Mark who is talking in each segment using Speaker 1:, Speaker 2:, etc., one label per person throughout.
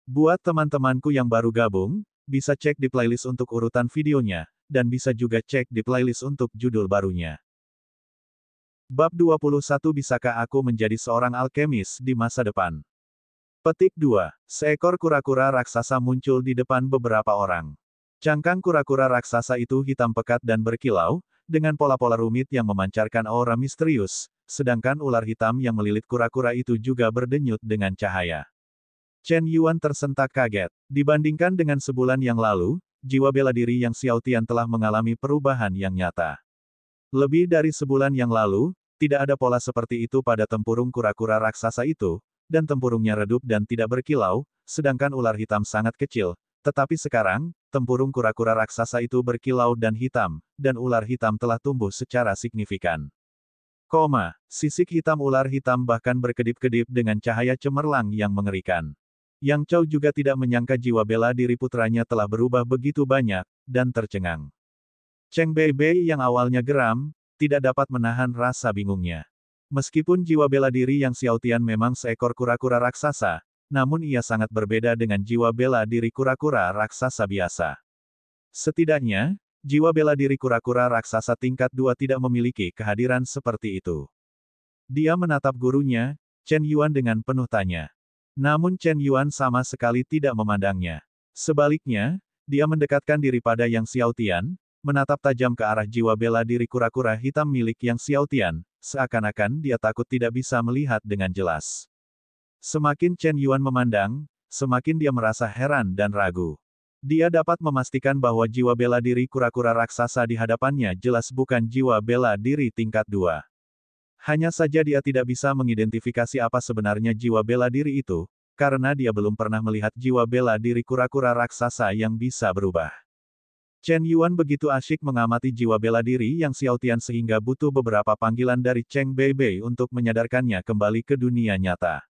Speaker 1: Buat teman-temanku yang baru gabung, bisa cek di playlist untuk urutan videonya, dan bisa juga cek di playlist untuk judul barunya. Bab 21 Bisakah aku menjadi seorang alkemis di masa depan? Petik 2. Seekor kura-kura raksasa muncul di depan beberapa orang. Cangkang kura-kura raksasa itu hitam pekat dan berkilau, dengan pola-pola rumit yang memancarkan aura misterius, sedangkan ular hitam yang melilit kura-kura itu juga berdenyut dengan cahaya. Chen Yuan tersentak kaget. Dibandingkan dengan sebulan yang lalu, jiwa bela diri yang Xiao Tian telah mengalami perubahan yang nyata. Lebih dari sebulan yang lalu, tidak ada pola seperti itu pada tempurung kura-kura raksasa itu, dan tempurungnya redup dan tidak berkilau, sedangkan ular hitam sangat kecil. Tetapi sekarang, tempurung kura-kura raksasa itu berkilau dan hitam, dan ular hitam telah tumbuh secara signifikan. Sisik hitam ular hitam bahkan berkedip-kedip dengan cahaya cemerlang yang mengerikan. Yang Chou juga tidak menyangka jiwa bela diri putranya telah berubah begitu banyak, dan tercengang. Cheng Beibei yang awalnya geram, tidak dapat menahan rasa bingungnya. Meskipun jiwa bela diri yang Xiao Tian memang seekor kura-kura raksasa, namun ia sangat berbeda dengan jiwa bela diri kura-kura raksasa biasa. Setidaknya, jiwa bela diri kura-kura raksasa tingkat 2 tidak memiliki kehadiran seperti itu. Dia menatap gurunya, Chen Yuan dengan penuh tanya. Namun Chen Yuan sama sekali tidak memandangnya. Sebaliknya, dia mendekatkan diri pada Yang Xiao Tian, menatap tajam ke arah jiwa bela diri kura-kura hitam milik Yang Xiao Tian, seakan-akan dia takut tidak bisa melihat dengan jelas. Semakin Chen Yuan memandang, semakin dia merasa heran dan ragu. Dia dapat memastikan bahwa jiwa bela diri kura-kura raksasa di hadapannya jelas bukan jiwa bela diri tingkat 2. Hanya saja dia tidak bisa mengidentifikasi apa sebenarnya jiwa bela diri itu, karena dia belum pernah melihat jiwa bela diri kura-kura raksasa yang bisa berubah. Chen Yuan begitu asyik mengamati jiwa bela diri yang Xiao Tian sehingga butuh beberapa panggilan dari Cheng Beibei untuk menyadarkannya kembali ke dunia nyata.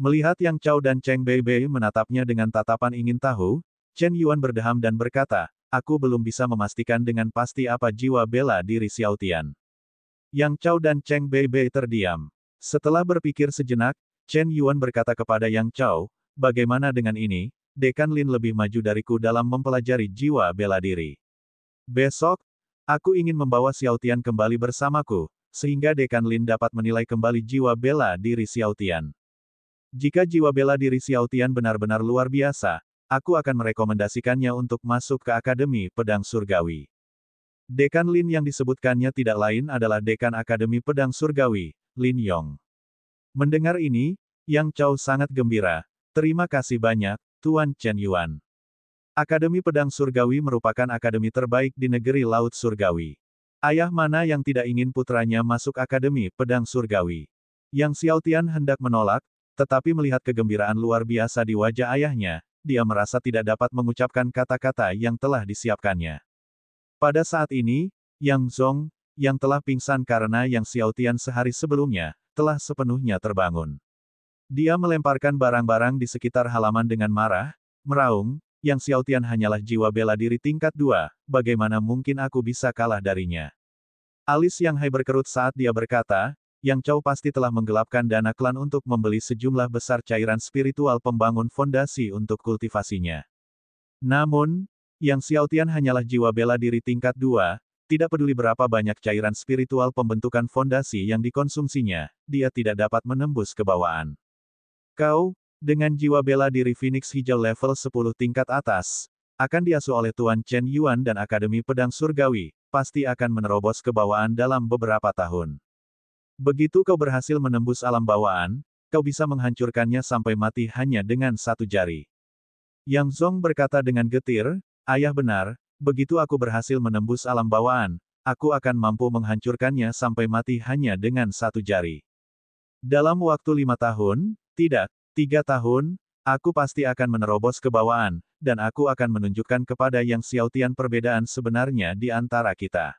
Speaker 1: Melihat Yang Chou dan Cheng Beibei menatapnya dengan tatapan ingin tahu, Chen Yuan berdeham dan berkata, aku belum bisa memastikan dengan pasti apa jiwa bela diri Xiao Tian. Yang Chou dan Cheng Beibei terdiam. Setelah berpikir sejenak, Chen Yuan berkata kepada Yang Chou, bagaimana dengan ini, Dekan Lin lebih maju dariku dalam mempelajari jiwa bela diri. Besok, aku ingin membawa Xiao Tian kembali bersamaku, sehingga Dekan Lin dapat menilai kembali jiwa bela diri Xiao Tian. Jika jiwa bela diri Xiao Tian benar-benar luar biasa, aku akan merekomendasikannya untuk masuk ke Akademi Pedang Surgawi. Dekan Lin yang disebutkannya tidak lain adalah Dekan Akademi Pedang Surgawi, Lin Yong. Mendengar ini, Yang Chou sangat gembira. Terima kasih banyak, Tuan Chen Yuan. Akademi Pedang Surgawi merupakan akademi terbaik di negeri Laut Surgawi. Ayah mana yang tidak ingin putranya masuk Akademi Pedang Surgawi? Yang Xiao Tian hendak menolak, tetapi melihat kegembiraan luar biasa di wajah ayahnya, dia merasa tidak dapat mengucapkan kata-kata yang telah disiapkannya. Pada saat ini, Yang Zong, yang telah pingsan karena Yang Xiao Tian sehari sebelumnya, telah sepenuhnya terbangun. Dia melemparkan barang-barang di sekitar halaman dengan marah, meraung, Yang Xiao Tian hanyalah jiwa bela diri tingkat 2, bagaimana mungkin aku bisa kalah darinya? Alis Yang Hai berkerut saat dia berkata, Yang Chou pasti telah menggelapkan dana klan untuk membeli sejumlah besar cairan spiritual pembangun fondasi untuk kultivasinya. Namun, Yang Xiao Tian hanyalah jiwa bela diri tingkat 2, tidak peduli berapa banyak cairan spiritual pembentukan fondasi yang dikonsumsinya, dia tidak dapat menembus kebawaan. Kau, dengan jiwa bela diri Phoenix Hijau level 10 tingkat atas, akan diasuh oleh Tuan Chen Yuan dan Akademi Pedang Surgawi, pasti akan menerobos kebawaan dalam beberapa tahun. Begitu kau berhasil menembus alam bawaan, kau bisa menghancurkannya sampai mati hanya dengan satu jari. Yang Zong berkata dengan getir, ayah benar, begitu aku berhasil menembus alam bawaan, aku akan mampu menghancurkannya sampai mati hanya dengan satu jari. Dalam waktu 5 tahun, tidak, 3 tahun, aku pasti akan menerobos kebawaan, dan aku akan menunjukkan kepada Yang Xiao Tian perbedaan sebenarnya di antara kita.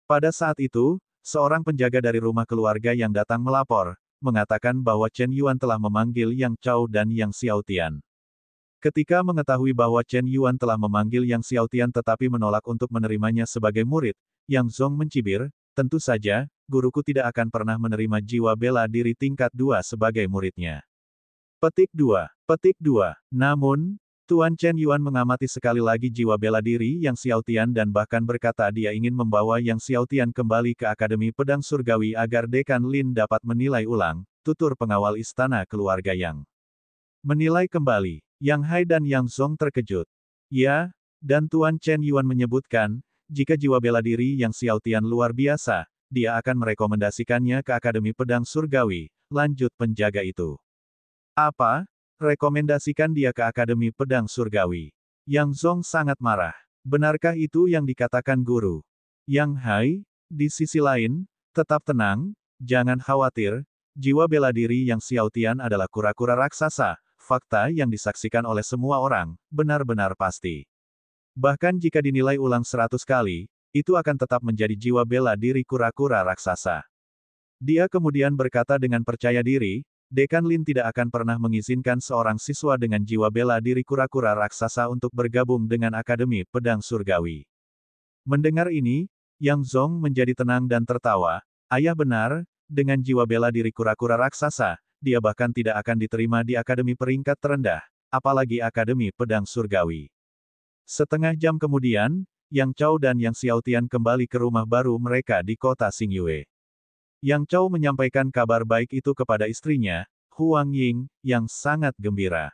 Speaker 1: Pada saat itu, seorang penjaga dari rumah keluarga yang datang melapor, mengatakan bahwa Chen Yuan telah memanggil Yang Chou dan Yang Xiao Tian. Ketika mengetahui bahwa Chen Yuan telah memanggil Yang Xiao Tian tetapi menolak untuk menerimanya sebagai murid, Yang Zong mencibir, tentu saja, guruku tidak akan pernah menerima jiwa bela diri tingkat 2 sebagai muridnya. Petik 2. Petik 2. Namun, Tuan Chen Yuan mengamati sekali lagi jiwa bela diri Yang Xiaotian dan bahkan berkata dia ingin membawa Yang Xiaotian kembali ke Akademi Pedang Surgawi agar Dekan Lin dapat menilai ulang, tutur pengawal istana keluarga Yang. Menilai kembali, Yang Hai dan Yang Zong terkejut. Ya, dan Tuan Chen Yuan menyebutkan, jika jiwa bela diri Yang Xiaotian luar biasa, dia akan merekomendasikannya ke Akademi Pedang Surgawi, lanjut penjaga itu. Apa? Rekomendasikan dia ke Akademi Pedang Surgawi. Yang Zong sangat marah. Benarkah itu yang dikatakan guru? Yang Hai, di sisi lain, tetap tenang, jangan khawatir, jiwa bela diri Yang Xiaotian adalah kura-kura raksasa, fakta yang disaksikan oleh semua orang, benar-benar pasti. Bahkan jika dinilai ulang 100 kali, itu akan tetap menjadi jiwa bela diri kura-kura raksasa. Dia kemudian berkata dengan percaya diri, Dekan Lin tidak akan pernah mengizinkan seorang siswa dengan jiwa bela diri kura-kura raksasa untuk bergabung dengan Akademi Pedang Surgawi. Mendengar ini, Yang Zong menjadi tenang dan tertawa. Ayah benar, dengan jiwa bela diri kura-kura raksasa, dia bahkan tidak akan diterima di Akademi peringkat terendah, apalagi Akademi Pedang Surgawi. Setengah jam kemudian, Yang Chao dan Yang Xiaotian kembali ke rumah baru mereka di kota Xingyue. Yang Chao menyampaikan kabar baik itu kepada istrinya, Huang Ying, yang sangat gembira.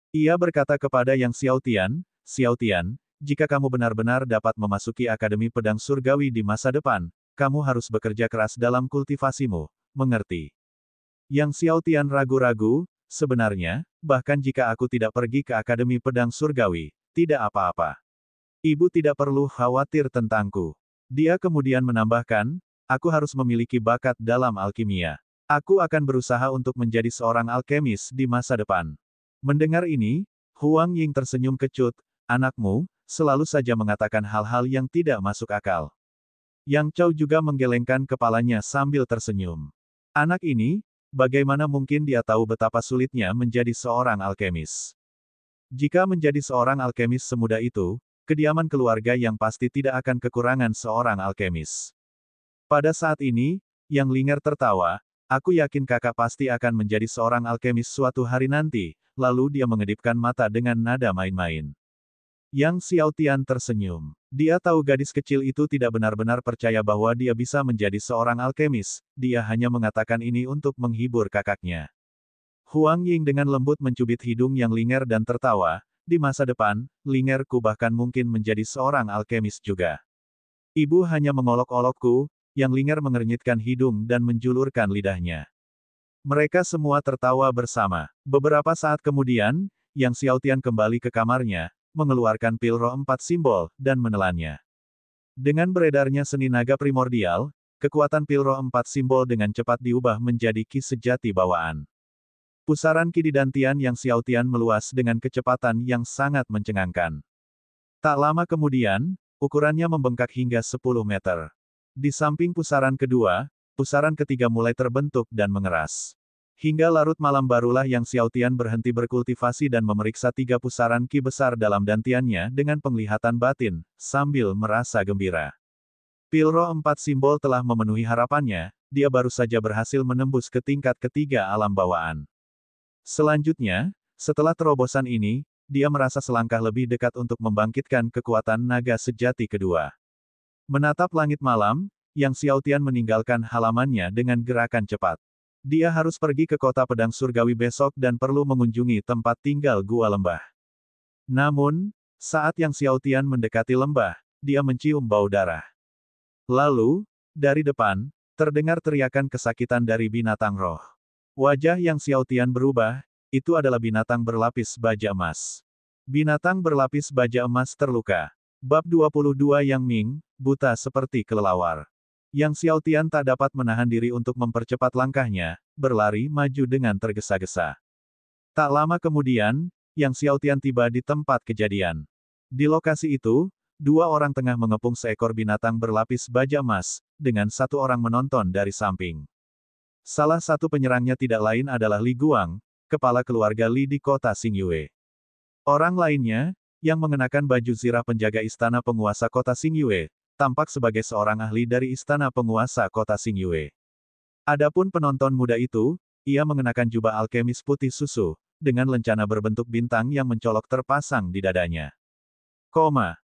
Speaker 1: Ia berkata kepada Yang Xiaotian, Xiaotian, jika kamu benar-benar dapat memasuki Akademi Pedang Surgawi di masa depan, kamu harus bekerja keras dalam kultivasimu, mengerti? Yang Xiaotian ragu-ragu, sebenarnya, bahkan jika aku tidak pergi ke Akademi Pedang Surgawi, tidak apa-apa. Ibu tidak perlu khawatir tentangku. Dia kemudian menambahkan, aku harus memiliki bakat dalam alkimia. Aku akan berusaha untuk menjadi seorang alkemis di masa depan. Mendengar ini, Huang Ying tersenyum kecut, anakmu, selalu saja mengatakan hal-hal yang tidak masuk akal. Yang Chao juga menggelengkan kepalanya sambil tersenyum. Anak ini, bagaimana mungkin dia tahu betapa sulitnya menjadi seorang alkemis? Jika menjadi seorang alkemis semudah itu, kediaman keluarga yang pasti tidak akan kekurangan seorang alkemis. Pada saat ini, Yang Linger tertawa, aku yakin kakak pasti akan menjadi seorang alkemis suatu hari nanti, lalu dia mengedipkan mata dengan nada main-main. Yang Xiaotian tersenyum. Dia tahu gadis kecil itu tidak benar-benar percaya bahwa dia bisa menjadi seorang alkemis, dia hanya mengatakan ini untuk menghibur kakaknya. Huang Ying dengan lembut mencubit hidung Yang Linger dan tertawa, di masa depan, Lingerku bahkan mungkin menjadi seorang alkemis juga. Ibu hanya mengolok-olokku. Yang Linger mengernyitkan hidung dan menjulurkan lidahnya. Mereka semua tertawa bersama. Beberapa saat kemudian, Yang Xiaotian kembali ke kamarnya, mengeluarkan pil roh 4 simbol, dan menelannya. Dengan beredarnya seni naga primordial, kekuatan pil roh 4 simbol dengan cepat diubah menjadi ki sejati bawaan. Pusaran ki di dantian Yang Xiaotian meluas dengan kecepatan yang sangat mencengangkan. Tak lama kemudian, ukurannya membengkak hingga 10 meter. Di samping pusaran kedua, pusaran ketiga mulai terbentuk dan mengeras. Hingga larut malam barulah Yang Xiaotian berhenti berkultivasi dan memeriksa 3 pusaran ki besar dalam dantiannya dengan penglihatan batin, sambil merasa gembira. Pil roh 4 simbol telah memenuhi harapannya, dia baru saja berhasil menembus ke tingkat ketiga alam bawaan. Selanjutnya, setelah terobosan ini, dia merasa selangkah lebih dekat untuk membangkitkan kekuatan naga sejati kedua. Menatap langit malam, Yang Xiaotian meninggalkan halamannya dengan gerakan cepat. Dia harus pergi ke kota pedang surgawi besok dan perlu mengunjungi tempat tinggal Gua Lembah. Namun, saat Yang Xiaotian mendekati lembah, dia mencium bau darah. Lalu, dari depan, terdengar teriakan kesakitan dari binatang roh. Wajah Yang Xiaotian berubah, itu adalah binatang berlapis baja emas. Binatang berlapis baja emas terluka. Bab 22 Yang Ming, buta seperti kelelawar. Yang Xiaotian tak dapat menahan diri untuk mempercepat langkahnya, berlari maju dengan tergesa-gesa. Tak lama kemudian, Yang Xiaotian tiba di tempat kejadian. Di lokasi itu, 2 orang tengah mengepung seekor binatang berlapis baja emas, dengan 1 orang menonton dari samping. Salah satu penyerangnya tidak lain adalah Li Guang, kepala keluarga Li di kota Xingyue. Orang lainnya, yang mengenakan baju zirah penjaga istana penguasa kota Xingyue, tampak sebagai seorang ahli dari istana penguasa kota Xingyue. Adapun penonton muda itu, ia mengenakan jubah alkemis putih susu, dengan lencana berbentuk bintang yang mencolok terpasang di dadanya.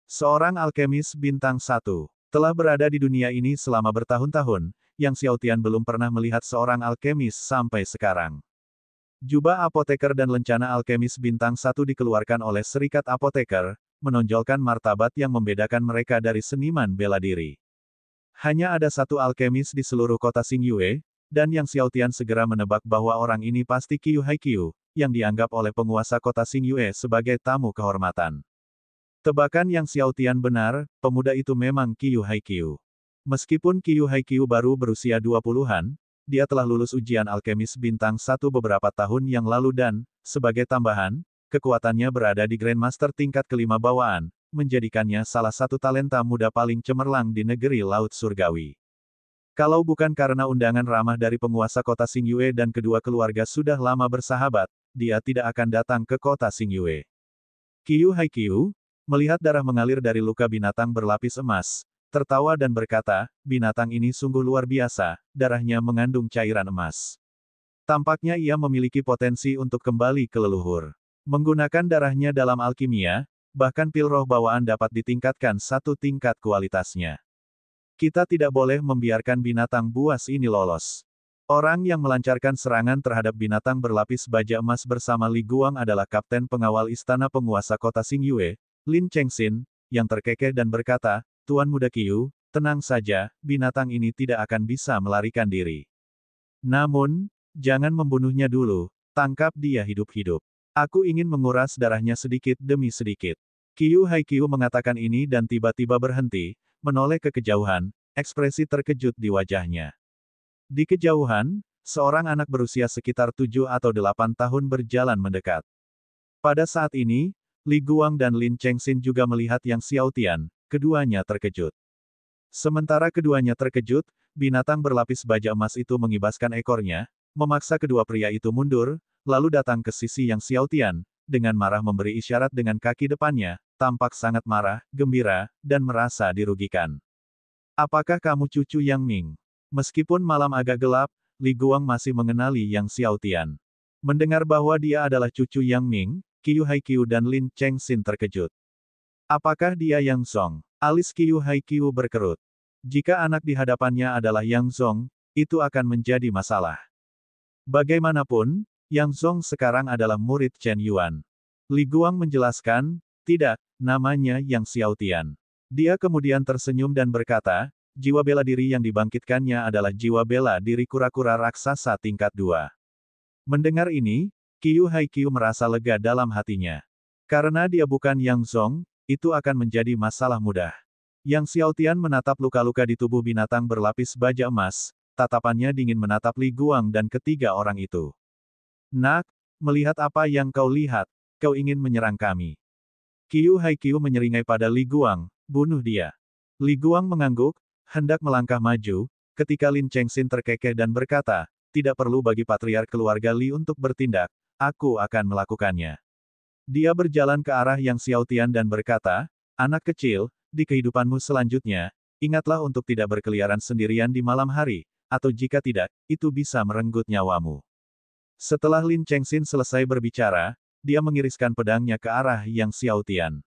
Speaker 1: Seorang alkemis bintang 1. Telah berada di dunia ini selama bertahun-tahun, Yang Xiaotian belum pernah melihat seorang alkemis sampai sekarang. Jubah apoteker dan lencana alkemis bintang 1 dikeluarkan oleh Serikat Apoteker, menonjolkan martabat yang membedakan mereka dari seniman bela diri. Hanya ada satu alkemis di seluruh kota Xingyue, dan Yang Xiaotian segera menebak bahwa orang ini pasti Qiu Haiqiu, yang dianggap oleh penguasa kota Xingyue sebagai tamu kehormatan. Tebakan Yang Xiaotian benar, pemuda itu memang Qiu Haiqiu. Meskipun Qiu Haiqiu baru berusia 20-an, dia telah lulus ujian alkemis bintang 1 beberapa tahun yang lalu dan, sebagai tambahan, kekuatannya berada di Grandmaster tingkat kelima bawaan, menjadikannya salah satu talenta muda paling cemerlang di negeri Laut Surgawi. Kalau bukan karena undangan ramah dari penguasa kota Xingyue dan kedua keluarga sudah lama bersahabat, dia tidak akan datang ke kota Xingyue. Qiu Haiqiu, melihat darah mengalir dari luka binatang berlapis emas, tertawa dan berkata, binatang ini sungguh luar biasa, darahnya mengandung cairan emas. Tampaknya ia memiliki potensi untuk kembali ke leluhur. Menggunakan darahnya dalam alkimia, bahkan pil roh bawaan dapat ditingkatkan satu tingkat kualitasnya. Kita tidak boleh membiarkan binatang buas ini lolos. Orang yang melancarkan serangan terhadap binatang berlapis baja emas bersama Li Guang adalah kapten pengawal istana penguasa kota Xingyue, Lin Chengxin, yang terkekeh dan berkata, Tuan Muda Qiu, tenang saja, binatang ini tidak akan bisa melarikan diri. Namun, jangan membunuhnya dulu, tangkap dia hidup-hidup. Aku ingin menguras darahnya sedikit demi sedikit. Qiu Haiqiu mengatakan ini dan tiba-tiba berhenti, menoleh ke kejauhan, ekspresi terkejut di wajahnya. Di kejauhan, seorang anak berusia sekitar 7 atau 8 tahun berjalan mendekat. Pada saat ini, Li Guang dan Lin Chengxin juga melihat Yang Xiaotian, keduanya terkejut. Sementara keduanya terkejut, binatang berlapis baja emas itu mengibaskan ekornya, memaksa kedua pria itu mundur, lalu datang ke sisi Yang Xiaotian, dengan marah memberi isyarat dengan kaki depannya, tampak sangat marah, gembira, dan merasa dirugikan. Apakah kamu cucu Yang Ming? Meskipun malam agak gelap, Li Guang masih mengenali Yang Xiaotian. Mendengar bahwa dia adalah cucu Yang Ming, Qiu Haiqiu dan Lin Chengxin terkejut. Apakah dia Yang Zong? Alis Qiu Haiqiu berkerut. Jika anak di hadapannya adalah Yang Zong, itu akan menjadi masalah. Bagaimanapun, Yang Zong sekarang adalah murid Chen Yuan. Li Guang menjelaskan, tidak, namanya Yang Xiaotian. Dia kemudian tersenyum dan berkata, jiwa bela diri yang dibangkitkannya adalah jiwa bela diri kura-kura raksasa tingkat 2. Mendengar ini, Qiu Haiqiu merasa lega dalam hatinya. Karena dia bukan Yang Zong, itu akan menjadi masalah mudah. Yang Xiaotian menatap luka-luka di tubuh binatang berlapis baja emas, tatapannya dingin menatap Li Guang dan ketiga orang itu. Nak, melihat apa yang kau lihat, kau ingin menyerang kami. Qiu Haiqiu menyeringai pada Li Guang, bunuh dia. Li Guang mengangguk, hendak melangkah maju, ketika Lin Chengxin terkekeh dan berkata, tidak perlu bagi patriark keluarga Li untuk bertindak, aku akan melakukannya. Dia berjalan ke arah Yang Xiaotian dan berkata, anak kecil, di kehidupanmu selanjutnya, ingatlah untuk tidak berkeliaran sendirian di malam hari, atau jika tidak, itu bisa merenggut nyawamu. Setelah Lin Chengxin selesai berbicara, dia mengiriskan pedangnya ke arah Yang Xiaotian.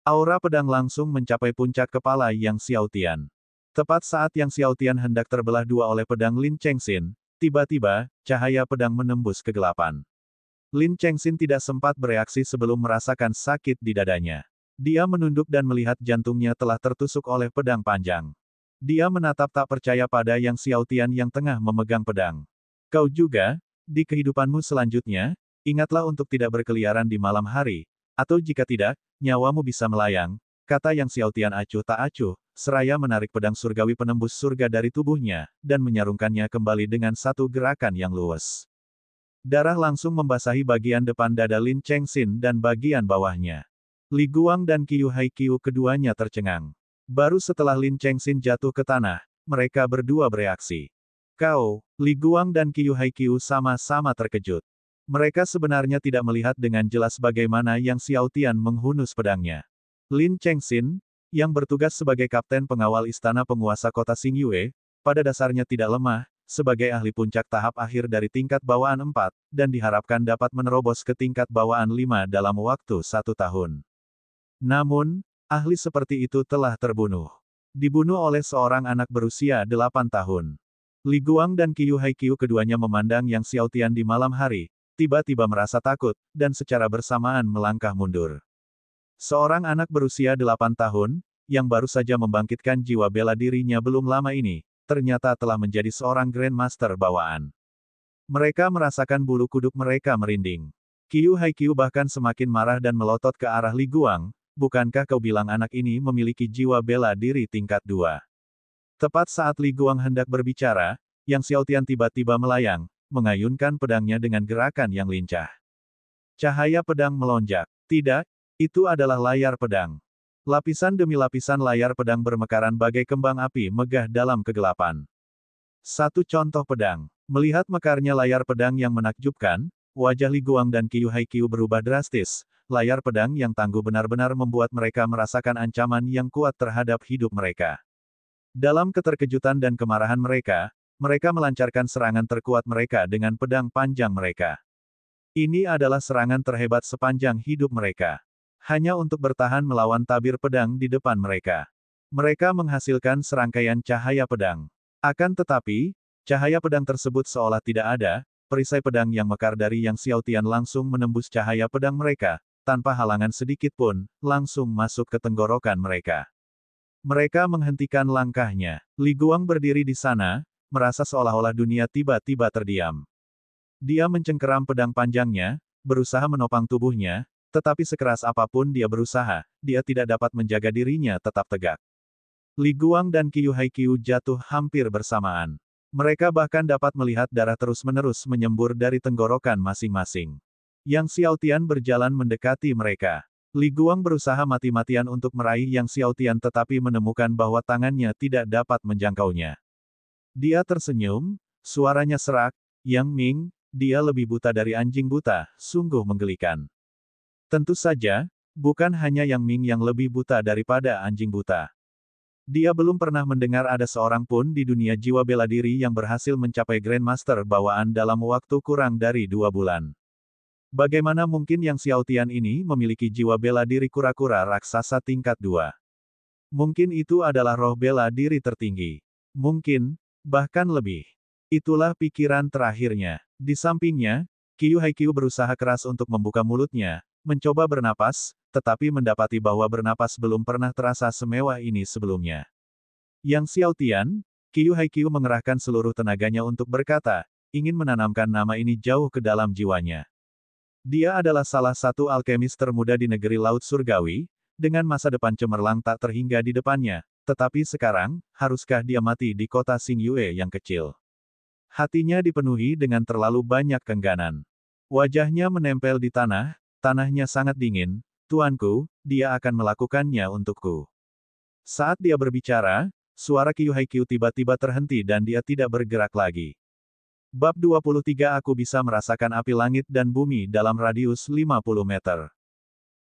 Speaker 1: Aura pedang langsung mencapai puncak kepala Yang Xiaotian. Tepat saat Yang Xiaotian hendak terbelah dua oleh pedang Lin Chengxin, tiba-tiba, cahaya pedang menembus kegelapan. Lin Chengxin tidak sempat bereaksi sebelum merasakan sakit di dadanya. Dia menunduk dan melihat jantungnya telah tertusuk oleh pedang panjang. Dia menatap tak percaya pada Yang Xiaotian yang tengah memegang pedang. Kau juga, di kehidupanmu selanjutnya, ingatlah untuk tidak berkeliaran di malam hari, atau jika tidak, nyawamu bisa melayang, kata Yang Xiaotian acuh tak acuh, seraya menarik pedang surgawi penembus surga dari tubuhnya, dan menyarungkannya kembali dengan satu gerakan yang luwes. Darah langsung membasahi bagian depan dada Lin Chengxin dan bagian bawahnya. Li Guang dan Qiu Haiqiu keduanya tercengang. Baru setelah Lin Chengxin jatuh ke tanah, mereka berdua bereaksi. Li Guang dan Qiu Haiqiu sama-sama terkejut. Mereka sebenarnya tidak melihat dengan jelas bagaimana Yang Xiaotian menghunus pedangnya. Lin Chengxin, yang bertugas sebagai kapten pengawal istana penguasa kota Xingyue, pada dasarnya tidak lemah, sebagai ahli puncak tahap akhir dari tingkat bawaan 4, dan diharapkan dapat menerobos ke tingkat bawaan 5 dalam waktu 1 tahun. Namun, ahli seperti itu telah terbunuh. Dibunuh oleh seorang anak berusia 8 tahun. Li Guang dan Qiu Haiqiu keduanya memandang Yang Xiaotian di malam hari, tiba-tiba merasa takut, dan secara bersamaan melangkah mundur. Seorang anak berusia 8 tahun, yang baru saja membangkitkan jiwa bela dirinya belum lama ini, ternyata telah menjadi seorang Grandmaster bawaan. Mereka merasakan bulu kuduk mereka merinding. Qiu Haiqiu bahkan semakin marah dan melotot ke arah Li Guang, bukankah kau bilang anak ini memiliki jiwa bela diri tingkat 2? Tepat saat Li Guang hendak berbicara, Yang Xiaotian tiba-tiba melayang, mengayunkan pedangnya dengan gerakan yang lincah. Cahaya pedang melonjak. Tidak, itu adalah layar pedang. Lapisan demi lapisan layar pedang bermekaran bagai kembang api megah dalam kegelapan. Satu contoh pedang. Melihat mekarnya layar pedang yang menakjubkan, wajah Li Guang dan Qiu Haiqiu berubah drastis. Layar pedang yang tangguh benar-benar membuat mereka merasakan ancaman yang kuat terhadap hidup mereka. Dalam keterkejutan dan kemarahan mereka melancarkan serangan terkuat mereka dengan pedang panjang mereka. Ini adalah serangan terhebat sepanjang hidup mereka. Hanya untuk bertahan melawan tabir pedang di depan mereka. Mereka menghasilkan serangkaian cahaya pedang. Akan tetapi, cahaya pedang tersebut seolah tidak ada, perisai pedang yang mekar dari Yang Xiaotian langsung menembus cahaya pedang mereka, tanpa halangan sedikit pun, langsung masuk ke tenggorokan mereka. Mereka menghentikan langkahnya. Li Guang berdiri di sana, merasa seolah-olah dunia tiba-tiba terdiam. Dia mencengkeram pedang panjangnya, berusaha menopang tubuhnya, tetapi sekeras apapun dia berusaha, dia tidak dapat menjaga dirinya tetap tegak. Li Guang dan Qiu Haiqiu jatuh hampir bersamaan. Mereka bahkan dapat melihat darah terus-menerus menyembur dari tenggorokan masing-masing. Yang Xiaotian berjalan mendekati mereka. Li Guang berusaha mati-matian untuk meraih Yang Xiaotian tetapi menemukan bahwa tangannya tidak dapat menjangkaunya. Dia tersenyum, suaranya serak, Yang Ming, dia lebih buta dari anjing buta, sungguh menggelikan. Tentu saja, bukan hanya Yang Ming yang lebih buta daripada anjing buta. Dia belum pernah mendengar ada seorang pun di dunia jiwa bela diri yang berhasil mencapai Grandmaster bawaan dalam waktu kurang dari 2 bulan. Bagaimana mungkin Yang Xiaotian ini memiliki jiwa bela diri kura-kura raksasa tingkat 2? Mungkin itu adalah roh bela diri tertinggi. Mungkin, bahkan lebih. Itulah pikiran terakhirnya. Di sampingnya, Qiu Haiqiu berusaha keras untuk membuka mulutnya, mencoba bernapas, tetapi mendapati bahwa bernapas belum pernah terasa semewah ini sebelumnya. Yang Xiaotian, Qiu Haiqiu mengerahkan seluruh tenaganya untuk berkata, ingin menanamkan nama ini jauh ke dalam jiwanya. Dia adalah salah satu alkemis termuda di negeri Laut Surgawi, dengan masa depan cemerlang tak terhingga di depannya, tetapi sekarang, haruskah dia mati di kota Xingyue yang kecil? Hatinya dipenuhi dengan terlalu banyak kengganan. Wajahnya menempel di tanah, tanahnya sangat dingin, tuanku, dia akan melakukannya untukku. Saat dia berbicara, suara Qiu Haiqiu tiba-tiba terhenti dan dia tidak bergerak lagi. Bab 23 Aku bisa merasakan api langit dan bumi dalam radius 50 meter.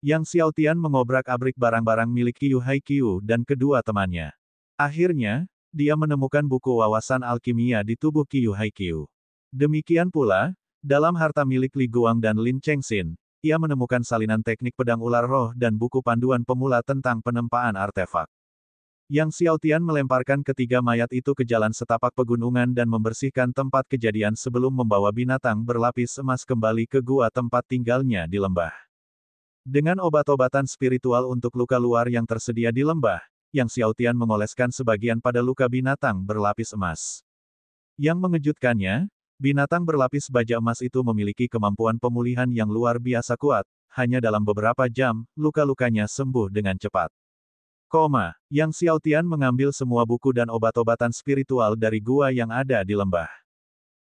Speaker 1: Yang Xiaotian mengobrak-abrik barang-barang milik Qiu Haiqiu dan kedua temannya. Akhirnya, dia menemukan buku wawasan alkimia di tubuh Qiu Haiqiu. Demikian pula, dalam harta milik Li Guang dan Lin Chengxin, ia menemukan salinan teknik pedang ular roh dan buku panduan pemula tentang penempaan artefak. Yang Xiaotian melemparkan ketiga mayat itu ke jalan setapak pegunungan dan membersihkan tempat kejadian sebelum membawa binatang berlapis emas kembali ke gua tempat tinggalnya di lembah. Dengan obat-obatan spiritual untuk luka luar yang tersedia di lembah, Yang Xiaotian mengoleskan sebagian pada luka binatang berlapis emas. Yang mengejutkannya, binatang berlapis baja emas itu memiliki kemampuan pemulihan yang luar biasa kuat, hanya dalam beberapa jam, luka-lukanya sembuh dengan cepat. Yang Xiaotian mengambil semua buku dan obat-obatan spiritual dari gua yang ada di lembah.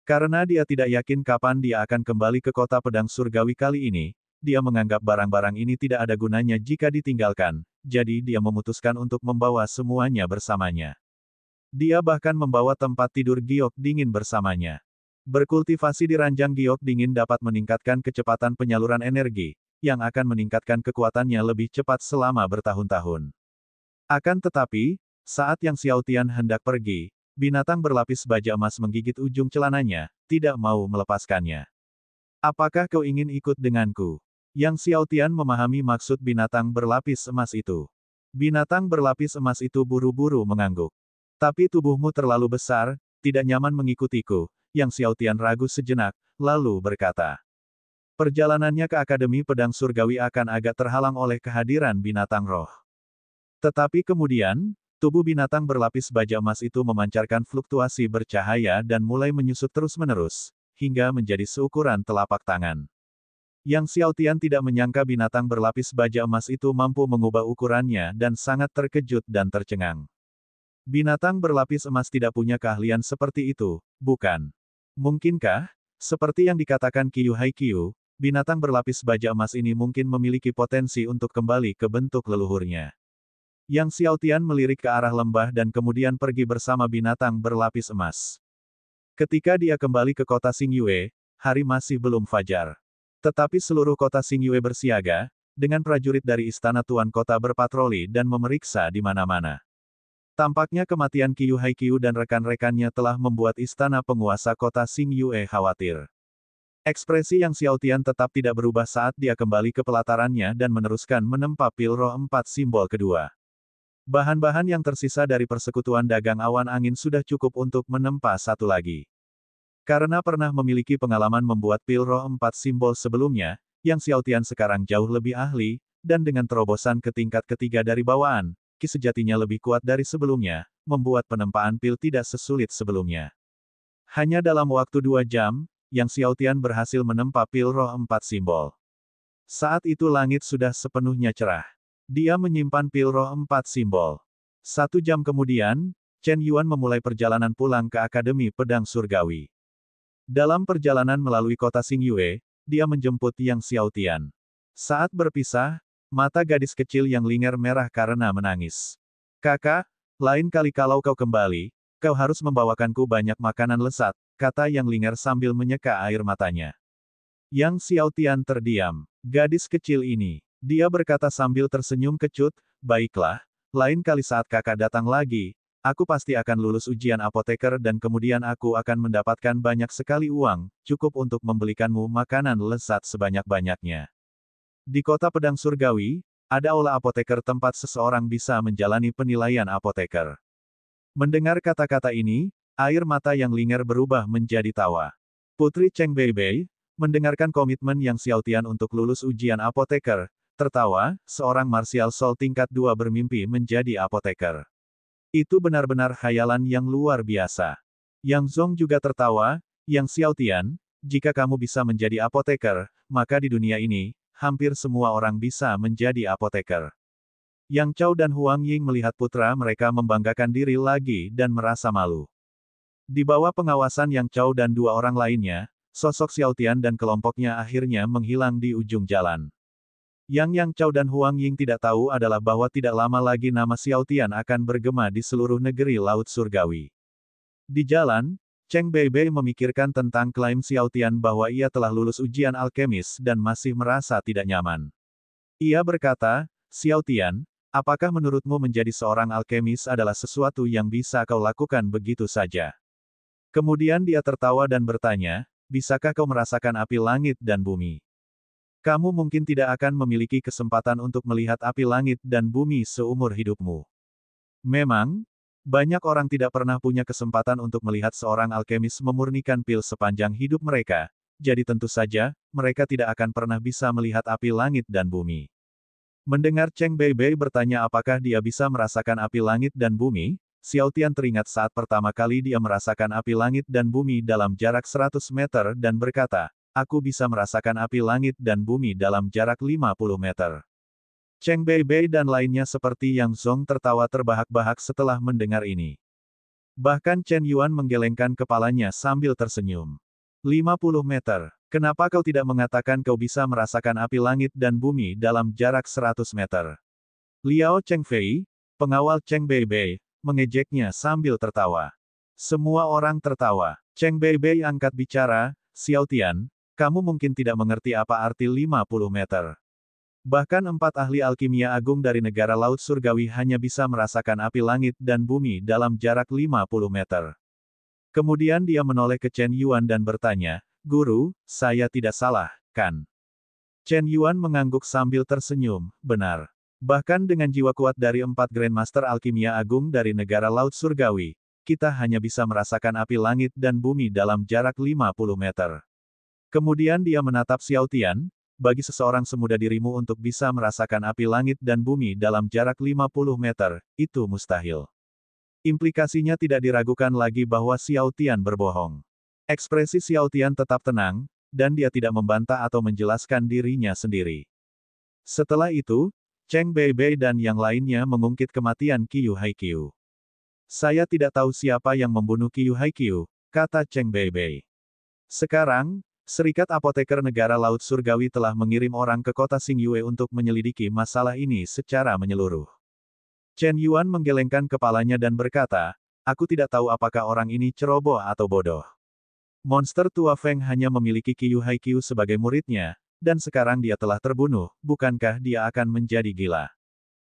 Speaker 1: Karena dia tidak yakin kapan dia akan kembali ke kota pedang surgawi kali ini, dia menganggap barang-barang ini tidak ada gunanya jika ditinggalkan, jadi dia memutuskan untuk membawa semuanya bersamanya. Dia bahkan membawa tempat tidur giok dingin bersamanya. Berkultivasi di ranjang giok dingin dapat meningkatkan kecepatan penyaluran energi, yang akan meningkatkan kekuatannya lebih cepat selama bertahun-tahun. Akan tetapi, saat Yang Xiaotian hendak pergi, Binatang berlapis baja emas menggigit ujung celananya, tidak mau melepaskannya. Apakah kau ingin ikut denganku? Yang Xiaotian memahami maksud binatang berlapis emas itu. Binatang berlapis emas itu buru-buru mengangguk. Tapi tubuhmu terlalu besar, tidak nyaman mengikutiku. Yang Xiaotian ragu sejenak, lalu berkata. Perjalanannya ke Akademi Pedang Surgawi akan agak terhalang oleh kehadiran binatang roh. Tetapi kemudian, tubuh binatang berlapis baja emas itu memancarkan fluktuasi bercahaya dan mulai menyusut terus-menerus, hingga menjadi seukuran telapak tangan. Yang Xiaotian tidak menyangka binatang berlapis baja emas itu mampu mengubah ukurannya dan sangat terkejut dan tercengang. Binatang berlapis emas tidak punya keahlian seperti itu, bukan? Mungkinkah, seperti yang dikatakan Qiu Haiqiu, binatang berlapis baja emas ini mungkin memiliki potensi untuk kembali ke bentuk leluhurnya. Yang Xiaotian melirik ke arah lembah dan kemudian pergi bersama binatang berlapis emas. Ketika dia kembali ke kota Xingyue, hari masih belum fajar. Tetapi seluruh kota Xingyue bersiaga, dengan prajurit dari istana tuan kota berpatroli dan memeriksa di mana-mana. Tampaknya kematian Qiu Haiqiu dan rekan-rekannya telah membuat istana penguasa kota Xingyue khawatir. Ekspresi Yang Xiaotian tetap tidak berubah saat dia kembali ke pelatarannya dan meneruskan menempa pil roh 4 simbol kedua. Bahan-bahan yang tersisa dari persekutuan dagang awan angin sudah cukup untuk menempa satu lagi. Karena pernah memiliki pengalaman membuat pil roh 4 simbol sebelumnya, Yang Xiaotian sekarang jauh lebih ahli, dan dengan terobosan ke tingkat ketiga dari bawaan, ki sejatinya lebih kuat dari sebelumnya, membuat penempaan pil tidak sesulit sebelumnya. Hanya dalam waktu 2 jam, Yang Xiaotian berhasil menempa pil roh 4 simbol. Saat itu langit sudah sepenuhnya cerah. Dia menyimpan pil roh 4 simbol. 1 jam kemudian, Chen Yuan memulai perjalanan pulang ke Akademi Pedang Surgawi. Dalam perjalanan melalui kota Xingyue, dia menjemput Yang Xiaotian. Saat berpisah, mata gadis kecil yang linger merah karena menangis. Kakak, lain kali kalau kau kembali, kau harus membawakanku banyak makanan lezat, kata Yang linger sambil menyeka air matanya. Yang Xiaotian terdiam. Gadis kecil ini, dia berkata sambil tersenyum kecut, baiklah, lain kali saat kakak datang lagi, aku pasti akan lulus ujian apoteker dan kemudian aku akan mendapatkan banyak sekali uang, cukup untuk membelikanmu makanan lezat sebanyak-banyaknya. Di kota Pedang Surgawi, ada aula apoteker tempat seseorang bisa menjalani penilaian apoteker. Mendengar kata-kata ini, air mata Yang linger berubah menjadi tawa. Putri Cheng Beibei, mendengarkan komitmen Yang Xiaotian untuk lulus ujian apoteker, tertawa, seorang martial soul tingkat 2 bermimpi menjadi apoteker. Itu benar-benar khayalan yang luar biasa. Yang Zong juga tertawa, Yang Xiaotian, jika kamu bisa menjadi apoteker, maka di dunia ini, hampir semua orang bisa menjadi apoteker. Yang Chao dan Huang Ying melihat putra mereka membanggakan diri lagi dan merasa malu. Di bawah pengawasan Yang Chao dan 2 orang lainnya, sosok Xiaotian dan kelompoknya akhirnya menghilang di ujung jalan. Yang Chao dan Huang Ying tidak tahu adalah bahwa tidak lama lagi nama Xiaotian akan bergema di seluruh negeri Laut Surgawi. Di jalan, Cheng Beibei memikirkan tentang klaim Xiaotian bahwa ia telah lulus ujian alkemis dan masih merasa tidak nyaman. Ia berkata, Xiaotian, apakah menurutmu menjadi seorang alkemis adalah sesuatu yang bisa kau lakukan begitu saja? Kemudian dia tertawa dan bertanya, bisakah kau merasakan api langit dan bumi? Kamu mungkin tidak akan memiliki kesempatan untuk melihat api langit dan bumi seumur hidupmu. Memang, banyak orang tidak pernah punya kesempatan untuk melihat seorang alkemis memurnikan pil sepanjang hidup mereka, jadi tentu saja, mereka tidak akan pernah bisa melihat api langit dan bumi. Mendengar Cheng Beibei bertanya apakah dia bisa merasakan api langit dan bumi, Xiaotian teringat saat pertama kali dia merasakan api langit dan bumi dalam jarak 100 meter dan berkata, aku bisa merasakan api langit dan bumi dalam jarak 50 meter. Cheng Beibei dan lainnya seperti Yang Zong tertawa terbahak-bahak setelah mendengar ini. Bahkan Chen Yuan menggelengkan kepalanya sambil tersenyum. 50 meter. Kenapa kau tidak mengatakan kau bisa merasakan api langit dan bumi dalam jarak 100 meter? Liao Chengfei, pengawal Cheng Beibei, mengejeknya sambil tertawa. Semua orang tertawa. Cheng Beibei angkat bicara, Xiaotian, kamu mungkin tidak mengerti apa arti 50 meter. Bahkan 4 ahli alkimia agung dari negara Laut Surgawi hanya bisa merasakan api langit dan bumi dalam jarak 50 meter. Kemudian dia menoleh ke Chen Yuan dan bertanya, "Guru, saya tidak salah, kan?" Chen Yuan mengangguk sambil tersenyum, "Benar. Bahkan dengan jiwa kuat dari 4 Grandmaster Alkimia Agung dari negara Laut Surgawi, kita hanya bisa merasakan api langit dan bumi dalam jarak 50 meter." Kemudian dia menatap Xiao Tian, "Bagi seseorang semuda dirimu untuk bisa merasakan api langit dan bumi dalam jarak 50 meter, itu mustahil." Implikasinya tidak diragukan lagi bahwa Xiao Tian berbohong. Ekspresi Xiao Tian tetap tenang, dan dia tidak membantah atau menjelaskan dirinya sendiri. Setelah itu, Cheng Beibei dan yang lainnya mengungkit kematian Qiu Haiqiu. "Saya tidak tahu siapa yang membunuh Qiu Haiqiu," kata Cheng Beibei. "Sekarang, Serikat Apoteker Negara Laut Surgawi telah mengirim orang ke kota Xingyue untuk menyelidiki masalah ini secara menyeluruh." Chen Yuan menggelengkan kepalanya dan berkata, "Aku tidak tahu apakah orang ini ceroboh atau bodoh. Monster tua Feng hanya memiliki Qiu Haiqiu sebagai muridnya, dan sekarang dia telah terbunuh, bukankah dia akan menjadi gila?"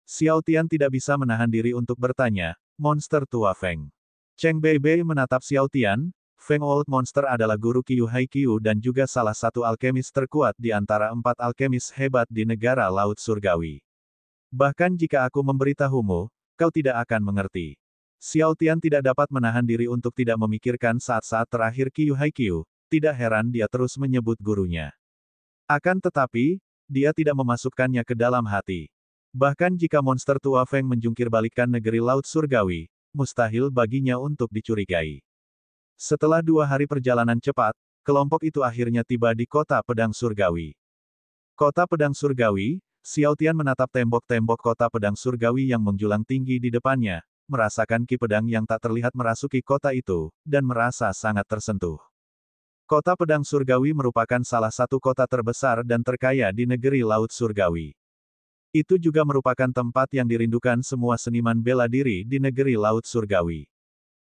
Speaker 1: Xiao Tian tidak bisa menahan diri untuk bertanya, "Monster tua Feng?" Cheng Beibei menatap Xiao Tian, "Feng Old Monster adalah guru Qiu Haiqiu dan juga salah satu alkemis terkuat di antara 4 alkemis hebat di negara Laut Surgawi. Bahkan jika aku memberitahumu, kau tidak akan mengerti." Xiao Tian tidak dapat menahan diri untuk tidak memikirkan saat-saat terakhir Qiu Haiqiu, tidak heran dia terus menyebut gurunya. Akan tetapi, dia tidak memasukkannya ke dalam hati. Bahkan jika monster tua Feng menjungkir-balikkan negeri Laut Surgawi, mustahil baginya untuk dicurigai. Setelah 2 hari perjalanan cepat, kelompok itu akhirnya tiba di kota Pedang Surgawi. Kota Pedang Surgawi, Xiao Tian menatap tembok-tembok kota Pedang Surgawi yang menjulang tinggi di depannya, merasakan ki pedang yang tak terlihat merasuki kota itu, dan merasa sangat tersentuh. Kota Pedang Surgawi merupakan salah satu kota terbesar dan terkaya di negeri Laut Surgawi. Itu juga merupakan tempat yang dirindukan semua seniman bela diri di negeri Laut Surgawi.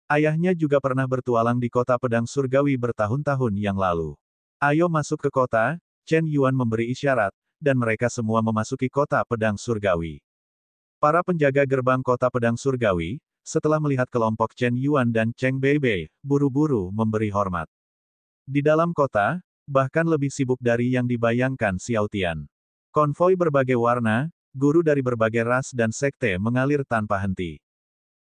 Speaker 1: Ayahnya juga pernah bertualang di kota Pedang Surgawi bertahun-tahun yang lalu. "Ayo masuk ke kota," Chen Yuan memberi isyarat, dan mereka semua memasuki kota Pedang Surgawi. Para penjaga gerbang kota Pedang Surgawi, setelah melihat kelompok Chen Yuan dan Cheng Beibei, buru-buru memberi hormat. Di dalam kota, bahkan lebih sibuk dari yang dibayangkan Xiao Tian. Konvoi berbagai warna, guru dari berbagai ras dan sekte mengalir tanpa henti.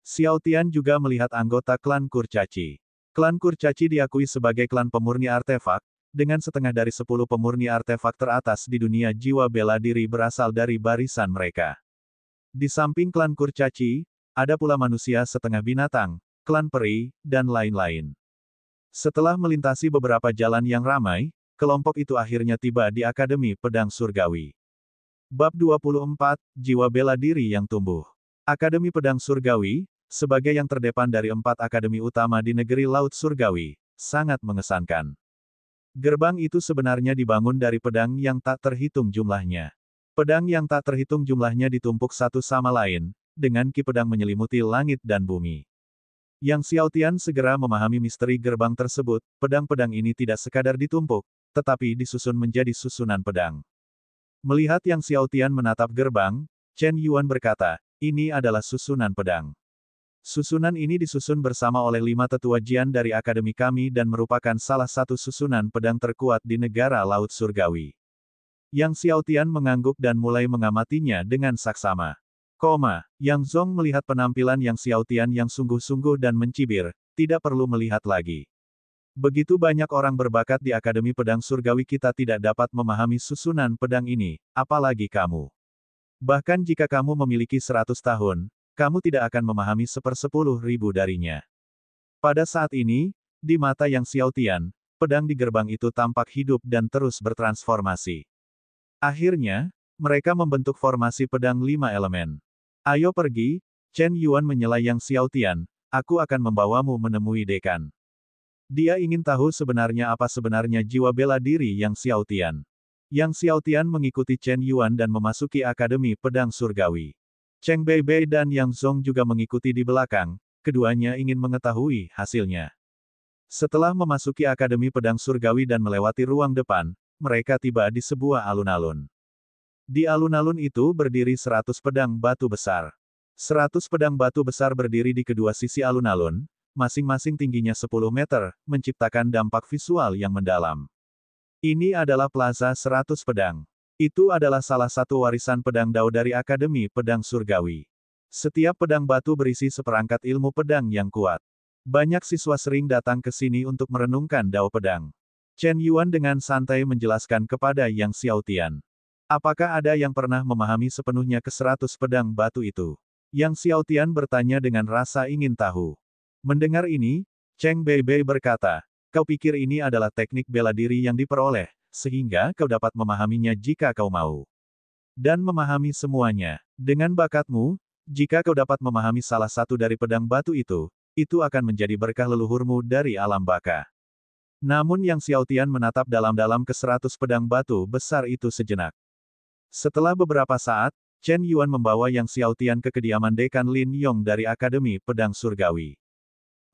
Speaker 1: Xiao Tian juga melihat anggota klan Kurcaci. Klan Kurcaci diakui sebagai klan pemurni artefak, dengan setengah dari 10 pemurni artefak teratas di dunia jiwa bela diri berasal dari barisan mereka. Di samping klan Kurcaci, ada pula manusia setengah binatang, klan peri, dan lain-lain. Setelah melintasi beberapa jalan yang ramai, kelompok itu akhirnya tiba di Akademi Pedang Surgawi. Bab 24, Jiwa Bela Diri yang Tumbuh. Akademi Pedang Surgawi, sebagai yang terdepan dari 4 akademi utama di negeri Laut Surgawi, sangat mengesankan. Gerbang itu sebenarnya dibangun dari pedang yang tak terhitung jumlahnya. Pedang yang tak terhitung jumlahnya ditumpuk satu sama lain, dengan ki pedang menyelimuti langit dan bumi. Yang Xiao Tian segera memahami misteri gerbang tersebut, pedang-pedang ini tidak sekadar ditumpuk, tetapi disusun menjadi susunan pedang. Melihat Yang Xiao Tian menatap gerbang, Chen Yuan berkata, "Ini adalah susunan pedang. Susunan ini disusun bersama oleh 5 tetua Jian dari akademi kami dan merupakan salah satu susunan pedang terkuat di negara Laut Surgawi." Yang Xiao Tian mengangguk dan mulai mengamatinya dengan saksama. Yang Zong melihat penampilan Yang Xiao Tian yang sungguh-sungguh dan mencibir, tidak perlu melihat lagi. "Begitu banyak orang berbakat di Akademi Pedang Surgawi kita tidak dapat memahami susunan pedang ini, apalagi kamu. Bahkan jika kamu memiliki 100 tahun, kamu tidak akan memahami 1/10.000 darinya." Pada saat ini, di mata Yang Xiao Tian, pedang di gerbang itu tampak hidup dan terus bertransformasi. Akhirnya, mereka membentuk formasi pedang 5 elemen. "Ayo pergi," Chen Yuan menyela Yang Xiao Tian, "aku akan membawamu menemui dekan." Dia ingin tahu sebenarnya apa sebenarnya jiwa bela diri Yang Xiao Tian. Yang Xiao Tian mengikuti Chen Yuan dan memasuki Akademi Pedang Surgawi. Cheng Beibei dan Yang Zong juga mengikuti di belakang, keduanya ingin mengetahui hasilnya. Setelah memasuki Akademi Pedang Surgawi dan melewati ruang depan, mereka tiba di sebuah alun-alun. Di alun-alun itu berdiri 100 pedang batu besar. 100 pedang batu besar berdiri di kedua sisi alun-alun, masing-masing tingginya 10 meter, menciptakan dampak visual yang mendalam. Ini adalah Plaza 100 Pedang. Itu adalah salah satu warisan pedang Dao dari Akademi Pedang Surgawi. Setiap pedang batu berisi seperangkat ilmu pedang yang kuat. Banyak siswa sering datang ke sini untuk merenungkan Dao pedang. Chen Yuan dengan santai menjelaskan kepada Yang Xiaotian. Apakah ada yang pernah memahami sepenuhnya ke 100 pedang batu itu? Yang Xiaotian bertanya dengan rasa ingin tahu. Mendengar ini, Cheng Beibei berkata, kau pikir ini adalah teknik bela diri yang diperoleh, sehingga kau dapat memahaminya jika kau mau. Dan memahami semuanya. Dengan bakatmu, jika kau dapat memahami salah satu dari pedang batu itu akan menjadi berkah leluhurmu dari alam baka. Namun Yang Xiaotian menatap dalam-dalam ke 100 pedang batu besar itu sejenak. Setelah beberapa saat, Chen Yuan membawa Yang Xiaotian ke kediaman Dekan Lin Yong dari Akademi Pedang Surgawi.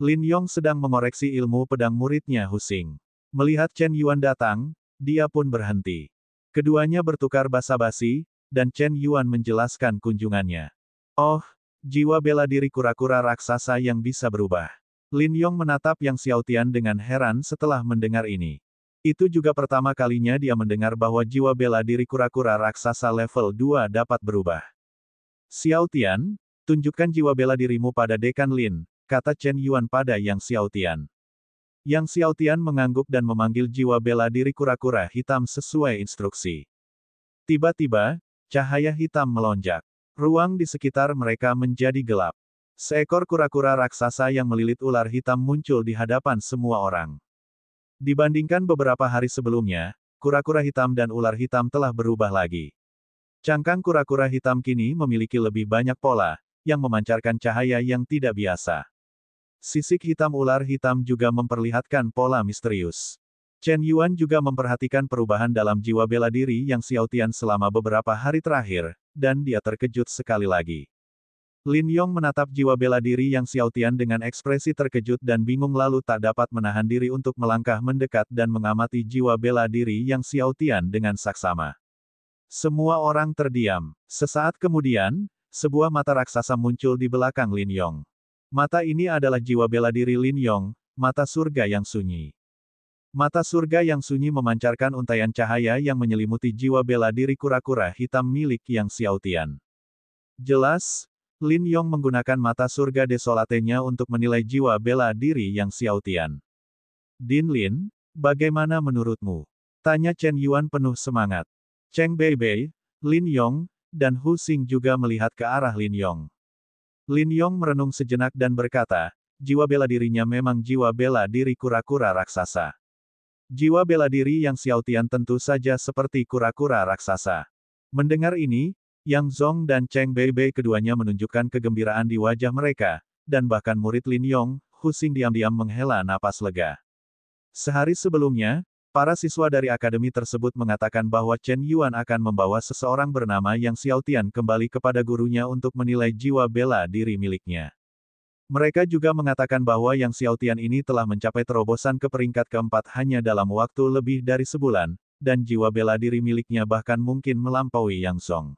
Speaker 1: Lin Yong sedang mengoreksi ilmu pedang muridnya Husing. Melihat Chen Yuan datang, dia pun berhenti. Keduanya bertukar basa-basi, dan Chen Yuan menjelaskan kunjungannya. Oh, jiwa bela diri kura-kura raksasa yang bisa berubah. Lin Yong menatap Yang Xiaotian dengan heran setelah mendengar ini. Itu juga pertama kalinya dia mendengar bahwa jiwa bela diri kura-kura raksasa level 2 dapat berubah. Xiaotian, tunjukkan jiwa bela dirimu pada Dekan Lin, kata Chen Yuan pada Yang Xiaotian. Yang Xiaotian mengangguk dan memanggil jiwa bela diri kura-kura hitam sesuai instruksi. Tiba-tiba, cahaya hitam melonjak. Ruang di sekitar mereka menjadi gelap. Seekor kura-kura raksasa yang melilit ular hitam muncul di hadapan semua orang. Dibandingkan beberapa hari sebelumnya, kura-kura hitam dan ular hitam telah berubah lagi. Cangkang kura-kura hitam kini memiliki lebih banyak pola, yang memancarkan cahaya yang tidak biasa. Sisik hitam ular hitam juga memperlihatkan pola misterius. Chen Yuan juga memperhatikan perubahan dalam jiwa bela diri Yang Xiaotian selama beberapa hari terakhir, dan dia terkejut sekali lagi. Lin Yong menatap jiwa bela diri Yang Xiaotian dengan ekspresi terkejut dan bingung lalu tak dapat menahan diri untuk melangkah mendekat dan mengamati jiwa bela diri Yang Xiaotian dengan saksama. Semua orang terdiam. Sesaat kemudian, sebuah mata raksasa muncul di belakang Lin Yong. Mata ini adalah jiwa bela diri Lin Yong, mata surga yang sunyi. Mata surga yang sunyi memancarkan untaian cahaya yang menyelimuti jiwa bela diri kura-kura hitam milik Yang Xiaotian. Jelas, Lin Yong menggunakan mata surga desolatenya untuk menilai jiwa bela diri Yang Xiaotian. Din Lin, bagaimana menurutmu? Tanya Chen Yuan penuh semangat. Cheng Beibei, Lin Yong, dan Hu Xing juga melihat ke arah Lin Yong. Lin Yong merenung sejenak dan berkata, jiwa bela dirinya memang jiwa bela diri kura-kura raksasa. Jiwa bela diri Yang Xiaotian tentu saja seperti kura-kura raksasa. Mendengar ini, Yang Zong dan Cheng Beibei keduanya menunjukkan kegembiraan di wajah mereka, dan bahkan murid Lin Yong, Hu Xing diam-diam menghela napas lega. Sehari sebelumnya, para siswa dari akademi tersebut mengatakan bahwa Chen Yuan akan membawa seseorang bernama Yang Xiaotian kembali kepada gurunya untuk menilai jiwa bela diri miliknya. Mereka juga mengatakan bahwa Yang Xiaotian ini telah mencapai terobosan ke peringkat keempat hanya dalam waktu lebih dari sebulan, dan jiwa bela diri miliknya bahkan mungkin melampaui Yang Zong.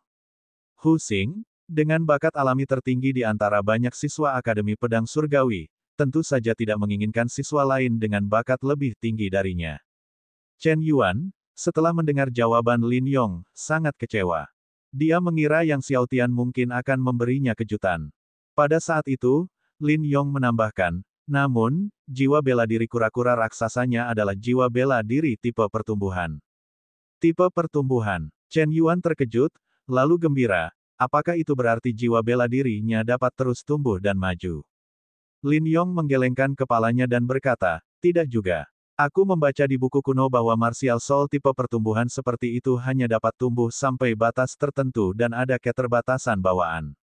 Speaker 1: Hu Xing, dengan bakat alami tertinggi di antara banyak siswa Akademi Pedang Surgawi, tentu saja tidak menginginkan siswa lain dengan bakat lebih tinggi darinya. Chen Yuan, setelah mendengar jawaban Lin Yong, sangat kecewa. Dia mengira Yang Xiaotian mungkin akan memberinya kejutan. Pada saat itu, Lin Yong menambahkan, namun, jiwa bela diri kura-kura raksasanya adalah jiwa bela diri tipe pertumbuhan. Tipe pertumbuhan. Chen Yuan terkejut, lalu gembira. Apakah itu berarti jiwa bela dirinya dapat terus tumbuh dan maju? Lin Yong menggelengkan kepalanya dan berkata, tidak juga. Aku membaca di buku kuno bahwa martial soul tipe pertumbuhan seperti itu hanya dapat tumbuh sampai batas tertentu dan ada keterbatasan bawaan.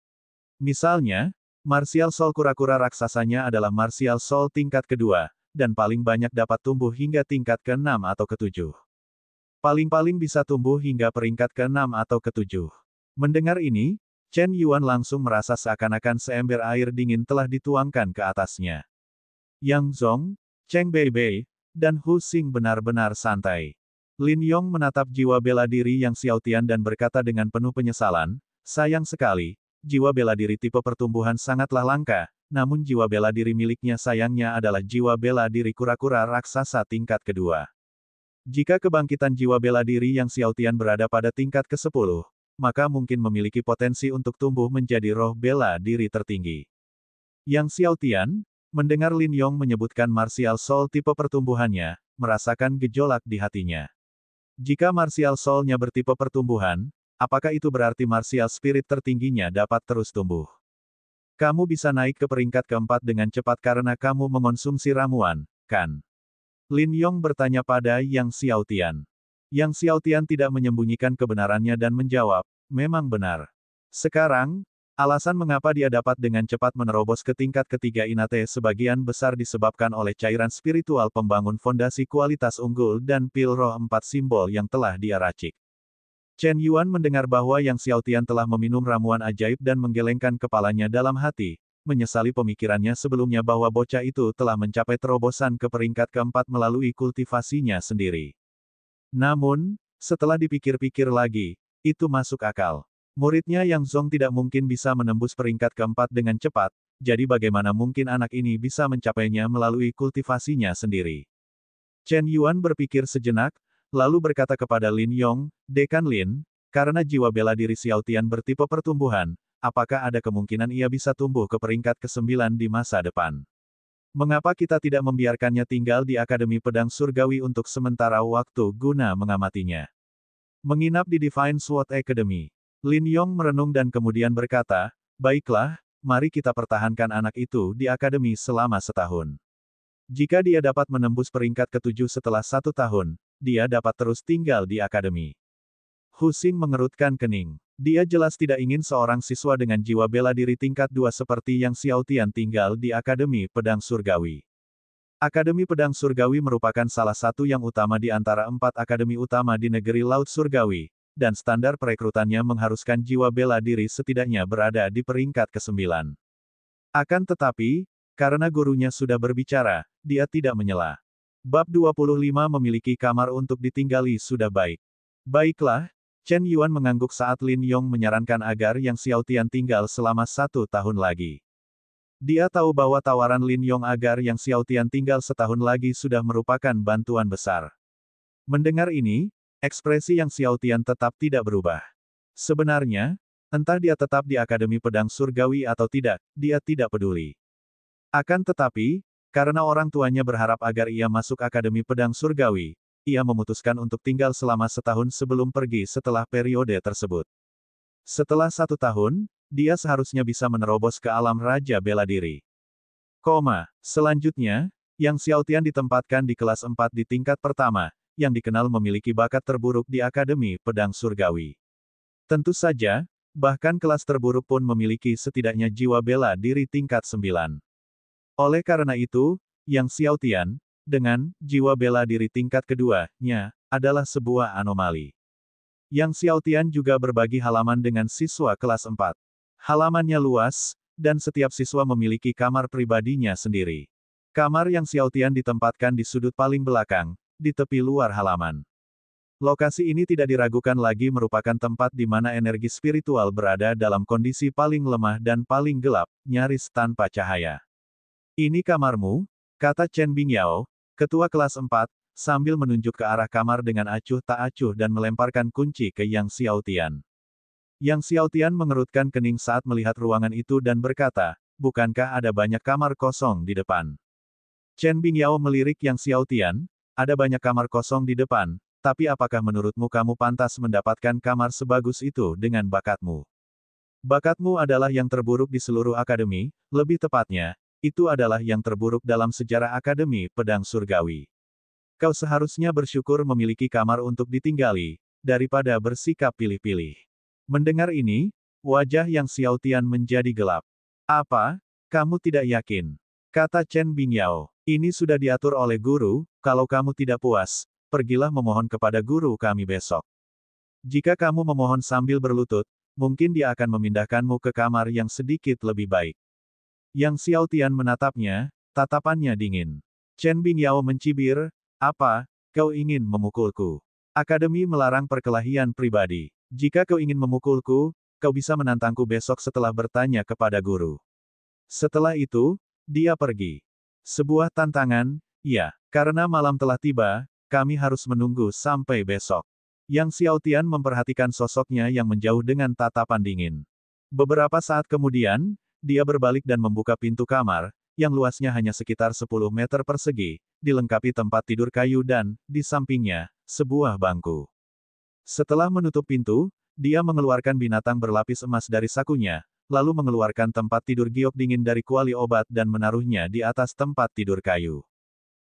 Speaker 1: Misalnya, martial soul kura-kura raksasanya adalah martial soul tingkat kedua, dan paling banyak dapat tumbuh hingga tingkat ke-6 atau ke-7. Paling-paling bisa tumbuh hingga peringkat ke-6 atau ke-7. Mendengar ini, Chen Yuan langsung merasa seakan-akan seember air dingin telah dituangkan ke atasnya. Yang Zong, Cheng Beibei, dan Hu Xing benar-benar santai. Lin Yong menatap jiwa bela diri Yang Xiaotian dan berkata dengan penuh penyesalan, sayang sekali, jiwa bela diri tipe pertumbuhan sangatlah langka, namun jiwa bela diri miliknya sayangnya adalah jiwa bela diri kura-kura raksasa tingkat kedua. Jika kebangkitan jiwa bela diri Yang Xiaotian berada pada tingkat ke-10, maka mungkin memiliki potensi untuk tumbuh menjadi roh bela diri tertinggi. Yang Xiaotian, mendengar Lin Yong menyebutkan martial soul tipe pertumbuhannya, merasakan gejolak di hatinya. Jika martial soul-nya bertipe pertumbuhan, apakah itu berarti martial spirit tertingginya dapat terus tumbuh? Kamu bisa naik ke peringkat keempat dengan cepat karena kamu mengonsumsi ramuan, kan? Lin Yong bertanya pada Yang Xiaotian. Yang Xiaotian tidak menyembunyikan kebenarannya dan menjawab, memang benar. Sekarang, alasan mengapa dia dapat dengan cepat menerobos ke tingkat ketiga Inate sebagian besar disebabkan oleh cairan spiritual pembangun fondasi kualitas unggul dan pil roh 4 simbol yang telah dia racik. Chen Yuan mendengar bahwa Yang Xiaotian telah meminum ramuan ajaib dan menggelengkan kepalanya dalam hati, menyesali pemikirannya sebelumnya bahwa bocah itu telah mencapai terobosan ke peringkat keempat melalui kultivasinya sendiri. Namun, setelah dipikir-pikir lagi, itu masuk akal. Muridnya Yang Zong tidak mungkin bisa menembus peringkat keempat dengan cepat, jadi bagaimana mungkin anak ini bisa mencapainya melalui kultivasinya sendiri. Chen Yuan berpikir sejenak, lalu berkata kepada Lin Yong, Dekan Lin, karena jiwa bela diri Xiaotian bertipe pertumbuhan, apakah ada kemungkinan ia bisa tumbuh ke peringkat ke-9 di masa depan? Mengapa kita tidak membiarkannya tinggal di Akademi Pedang Surgawi untuk sementara waktu guna mengamatinya? Menginap di Divine Sword Academy. Lin Yong merenung dan kemudian berkata, baiklah, mari kita pertahankan anak itu di Akademi selama setahun. Jika dia dapat menembus peringkat ke-7 setelah 1 tahun, dia dapat terus tinggal di Akademi. Hu Xing mengerutkan kening. Dia jelas tidak ingin seorang siswa dengan jiwa bela diri tingkat 2 seperti Yang Xiaotian tinggal di Akademi Pedang Surgawi. Akademi Pedang Surgawi merupakan salah satu yang utama di antara 4 akademi utama di negeri Laut Surgawi, dan standar perekrutannya mengharuskan jiwa bela diri setidaknya berada di peringkat ke-9. Akan tetapi, karena gurunya sudah berbicara, dia tidak menyela. Bab 25 memiliki kamar untuk ditinggali sudah baik. Baiklah, Chen Yuan mengangguk saat Lin Yong menyarankan agar Yang Xiaotian tinggal selama 1 tahun lagi. Dia tahu bahwa tawaran Lin Yong agar Yang Xiaotian tinggal setahun lagi sudah merupakan bantuan besar. Mendengar ini, ekspresi Yang Xiaotian tetap tidak berubah. Sebenarnya, entah dia tetap di Akademi Pedang Surgawi atau tidak, dia tidak peduli. Akan tetapi, karena orang tuanya berharap agar ia masuk Akademi Pedang Surgawi, ia memutuskan untuk tinggal selama setahun sebelum pergi setelah periode tersebut. Setelah 1 tahun, dia seharusnya bisa menerobos ke alam Raja Bela Diri. Selanjutnya, Yang Xiaotian ditempatkan di kelas 4 di tingkat pertama, yang dikenal memiliki bakat terburuk di Akademi Pedang Surgawi. Tentu saja, bahkan kelas terburuk pun memiliki setidaknya jiwa bela diri tingkat 9. Oleh karena itu, Yang Xiaotian, dengan jiwa bela diri tingkat kedua-nya, adalah sebuah anomali. Yang Xiaotian juga berbagi halaman dengan siswa kelas 4. Halamannya luas, dan setiap siswa memiliki kamar pribadinya sendiri. Kamar Yang Xiaotian ditempatkan di sudut paling belakang, di tepi luar halaman. Lokasi ini tidak diragukan lagi merupakan tempat di mana energi spiritual berada dalam kondisi paling lemah dan paling gelap, nyaris tanpa cahaya. Ini kamarmu, kata Chen Bingyao, ketua kelas 4, sambil menunjuk ke arah kamar dengan acuh tak acuh dan melemparkan kunci ke Yang Xiaotian. Yang Xiaotian mengerutkan kening saat melihat ruangan itu dan berkata, bukankah ada banyak kamar kosong di depan? Chen Bingyao melirik Yang Xiaotian, ada banyak kamar kosong di depan, tapi apakah menurutmu kamu pantas mendapatkan kamar sebagus itu dengan bakatmu? Bakatmu adalah yang terburuk di seluruh akademi, lebih tepatnya, itu adalah yang terburuk dalam sejarah Akademi Pedang Surgawi. Kau seharusnya bersyukur memiliki kamar untuk ditinggali, daripada bersikap pilih-pilih. Mendengar ini, wajah Yang Xiaotian menjadi gelap. Apa? Kamu tidak yakin? Kata Chen Bingyao. Ini sudah diatur oleh guru, kalau kamu tidak puas, pergilah memohon kepada guru kami besok. Jika kamu memohon sambil berlutut, mungkin dia akan memindahkanmu ke kamar yang sedikit lebih baik. Yang Xiaotian menatapnya, tatapannya dingin. Chen Bingyao mencibir, apa, kau ingin memukulku? Akademi melarang perkelahian pribadi. Jika kau ingin memukulku, kau bisa menantangku besok setelah bertanya kepada guru. Setelah itu, dia pergi. Sebuah tantangan, ya, karena malam telah tiba, kami harus menunggu sampai besok. Yang Xiaotian memperhatikan sosoknya yang menjauh dengan tatapan dingin. Beberapa saat kemudian, dia berbalik dan membuka pintu kamar, yang luasnya hanya sekitar 10 meter persegi, dilengkapi tempat tidur kayu dan, di sampingnya, sebuah bangku. Setelah menutup pintu, dia mengeluarkan binatang berlapis emas dari sakunya, lalu mengeluarkan tempat tidur giok dingin dari kuali obat dan menaruhnya di atas tempat tidur kayu.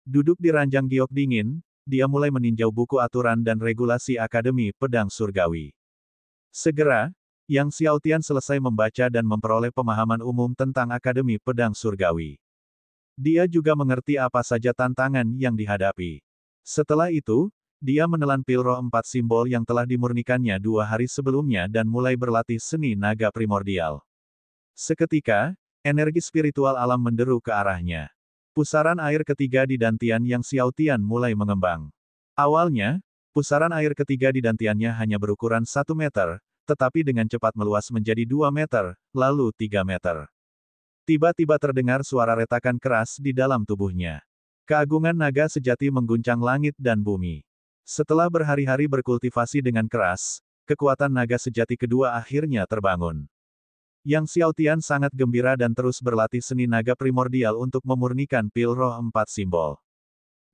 Speaker 1: Duduk di ranjang giok dingin, dia mulai meninjau buku aturan dan regulasi Akademi Pedang Surgawi. Segera, Yang Xiaotian selesai membaca dan memperoleh pemahaman umum tentang Akademi Pedang Surgawi. Dia juga mengerti apa saja tantangan yang dihadapi. Setelah itu, dia menelan pil roh 4 simbol yang telah dimurnikannya 2 hari sebelumnya dan mulai berlatih seni naga primordial. Seketika, energi spiritual alam menderu ke arahnya. Pusaran air ketiga di dantian Yang Xiaotian mulai mengembang. Awalnya, pusaran air ketiga di dantiannya hanya berukuran 1 meter, tetapi dengan cepat meluas menjadi 2 meter, lalu 3 meter. Tiba-tiba terdengar suara retakan keras di dalam tubuhnya. Keagungan naga sejati mengguncang langit dan bumi. Setelah berhari-hari berkultivasi dengan keras, kekuatan naga sejati kedua akhirnya terbangun. Yang Xiaotian sangat gembira dan terus berlatih seni naga primordial untuk memurnikan pil roh 4 simbol.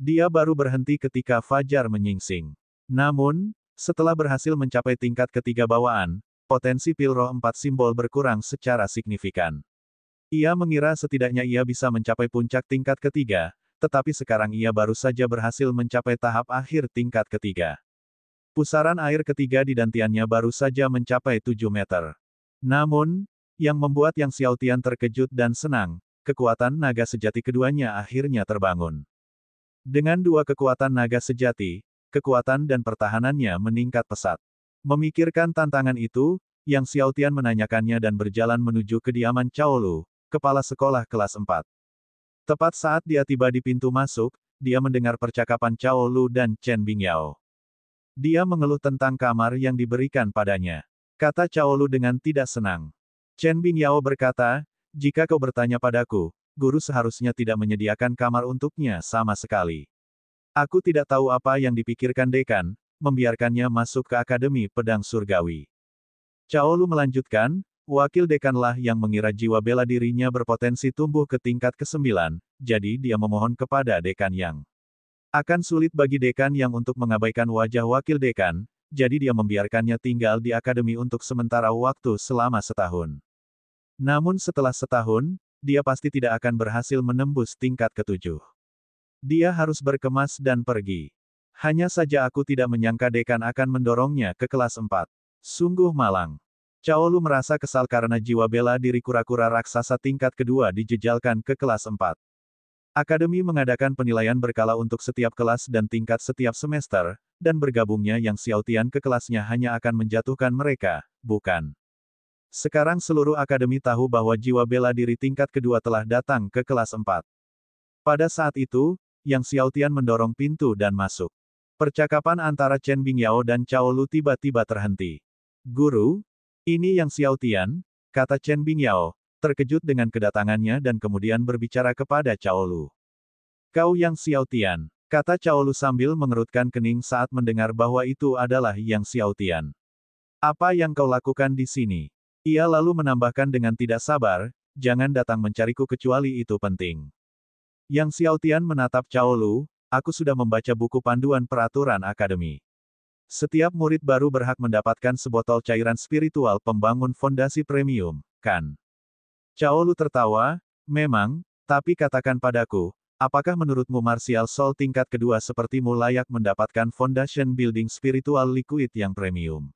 Speaker 1: Dia baru berhenti ketika fajar menyingsing. Namun, setelah berhasil mencapai tingkat ketiga bawaan, potensi pil roh 4 simbol berkurang secara signifikan. Ia mengira setidaknya ia bisa mencapai puncak tingkat ketiga, tetapi sekarang ia baru saja berhasil mencapai tahap akhir tingkat ketiga. Pusaran air ketiga di dantiannya baru saja mencapai 7 meter. Namun, yang membuat Yang Xiaotian terkejut dan senang, kekuatan naga sejati keduanya akhirnya terbangun. Dengan dua kekuatan naga sejati, kekuatan dan pertahanannya meningkat pesat. Memikirkan tantangan itu, Yang Xiaotian menanyakannya dan berjalan menuju kediaman Cao Lu, kepala sekolah kelas 4. Tepat saat dia tiba di pintu masuk, dia mendengar percakapan Cao Lu dan Chen Bingyao. Dia mengeluh tentang kamar yang diberikan padanya. Kata Cao Lu dengan tidak senang. Chen Bingyao berkata, jika kau bertanya padaku, guru seharusnya tidak menyediakan kamar untuknya sama sekali. Aku tidak tahu apa yang dipikirkan dekan, membiarkannya masuk ke Akademi Pedang Surgawi. Cao Lu melanjutkan, wakil dekanlah yang mengira jiwa bela dirinya berpotensi tumbuh ke tingkat ke-9, jadi dia memohon kepada dekan yang. Akan sulit bagi dekan yang untuk mengabaikan wajah wakil dekan, jadi dia membiarkannya tinggal di akademi untuk sementara waktu selama setahun. Namun setelah setahun, dia pasti tidak akan berhasil menembus tingkat ke-7. Dia harus berkemas dan pergi. Hanya saja aku tidak menyangka dekan akan mendorongnya ke kelas 4. Sungguh malang. Cao Lu merasa kesal karena jiwa bela diri kura-kura raksasa tingkat kedua dijejalkan ke kelas 4. Akademi mengadakan penilaian berkala untuk setiap kelas dan tingkat setiap semester, dan bergabungnya Yang Xiaotian ke kelasnya hanya akan menjatuhkan mereka, bukan. Sekarang seluruh akademi tahu bahwa jiwa bela diri tingkat kedua telah datang ke kelas 4. Pada saat itu, Yang Xiaotian mendorong pintu dan masuk. Percakapan antara Chen Bingyao dan Cao Lu tiba-tiba terhenti. Guru, ini Yang Xiaotian, kata Chen Bingyao, terkejut dengan kedatangannya dan kemudian berbicara kepada Cao Lu. Kau Yang Xiaotian, kata Cao Lu sambil mengerutkan kening saat mendengar bahwa itu adalah Yang Xiaotian. Apa yang kau lakukan di sini? Ia lalu menambahkan dengan tidak sabar, jangan datang mencariku kecuali itu penting. Yang Xiaotian menatap Cao Lu, aku sudah membaca buku panduan peraturan akademi. Setiap murid baru berhak mendapatkan sebotol cairan spiritual pembangun fondasi premium, kan? Cao Lu tertawa, memang, tapi katakan padaku, apakah menurutmu martial soul tingkat kedua sepertimu layak mendapatkan foundation building spiritual liquid yang premium?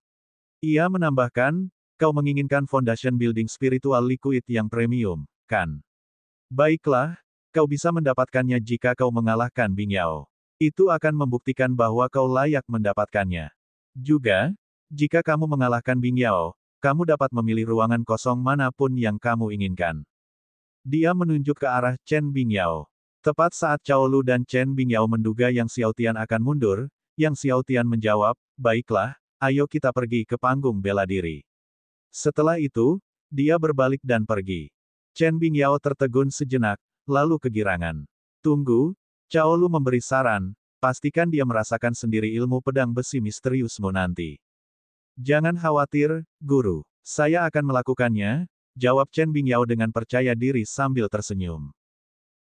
Speaker 1: Ia menambahkan, kau menginginkan foundation building spiritual liquid yang premium, kan? Baiklah, kau bisa mendapatkannya jika kau mengalahkan Bingyao. Itu akan membuktikan bahwa kau layak mendapatkannya. Juga, jika kamu mengalahkan Bingyao, kamu dapat memilih ruangan kosong manapun yang kamu inginkan. Dia menunjuk ke arah Chen Bingyao. Tepat saat Cao Lu dan Chen Bingyao menduga Yang Xiaotian akan mundur, Yang Xiaotian menjawab, baiklah, ayo kita pergi ke panggung bela diri. Setelah itu, dia berbalik dan pergi. Chen Bingyao tertegun sejenak, lalu kegirangan. Tunggu, Cao Lu memberi saran, pastikan dia merasakan sendiri ilmu pedang besi misteriusmu nanti. Jangan khawatir, Guru. Saya akan melakukannya, jawab Chen Bingyao dengan percaya diri sambil tersenyum.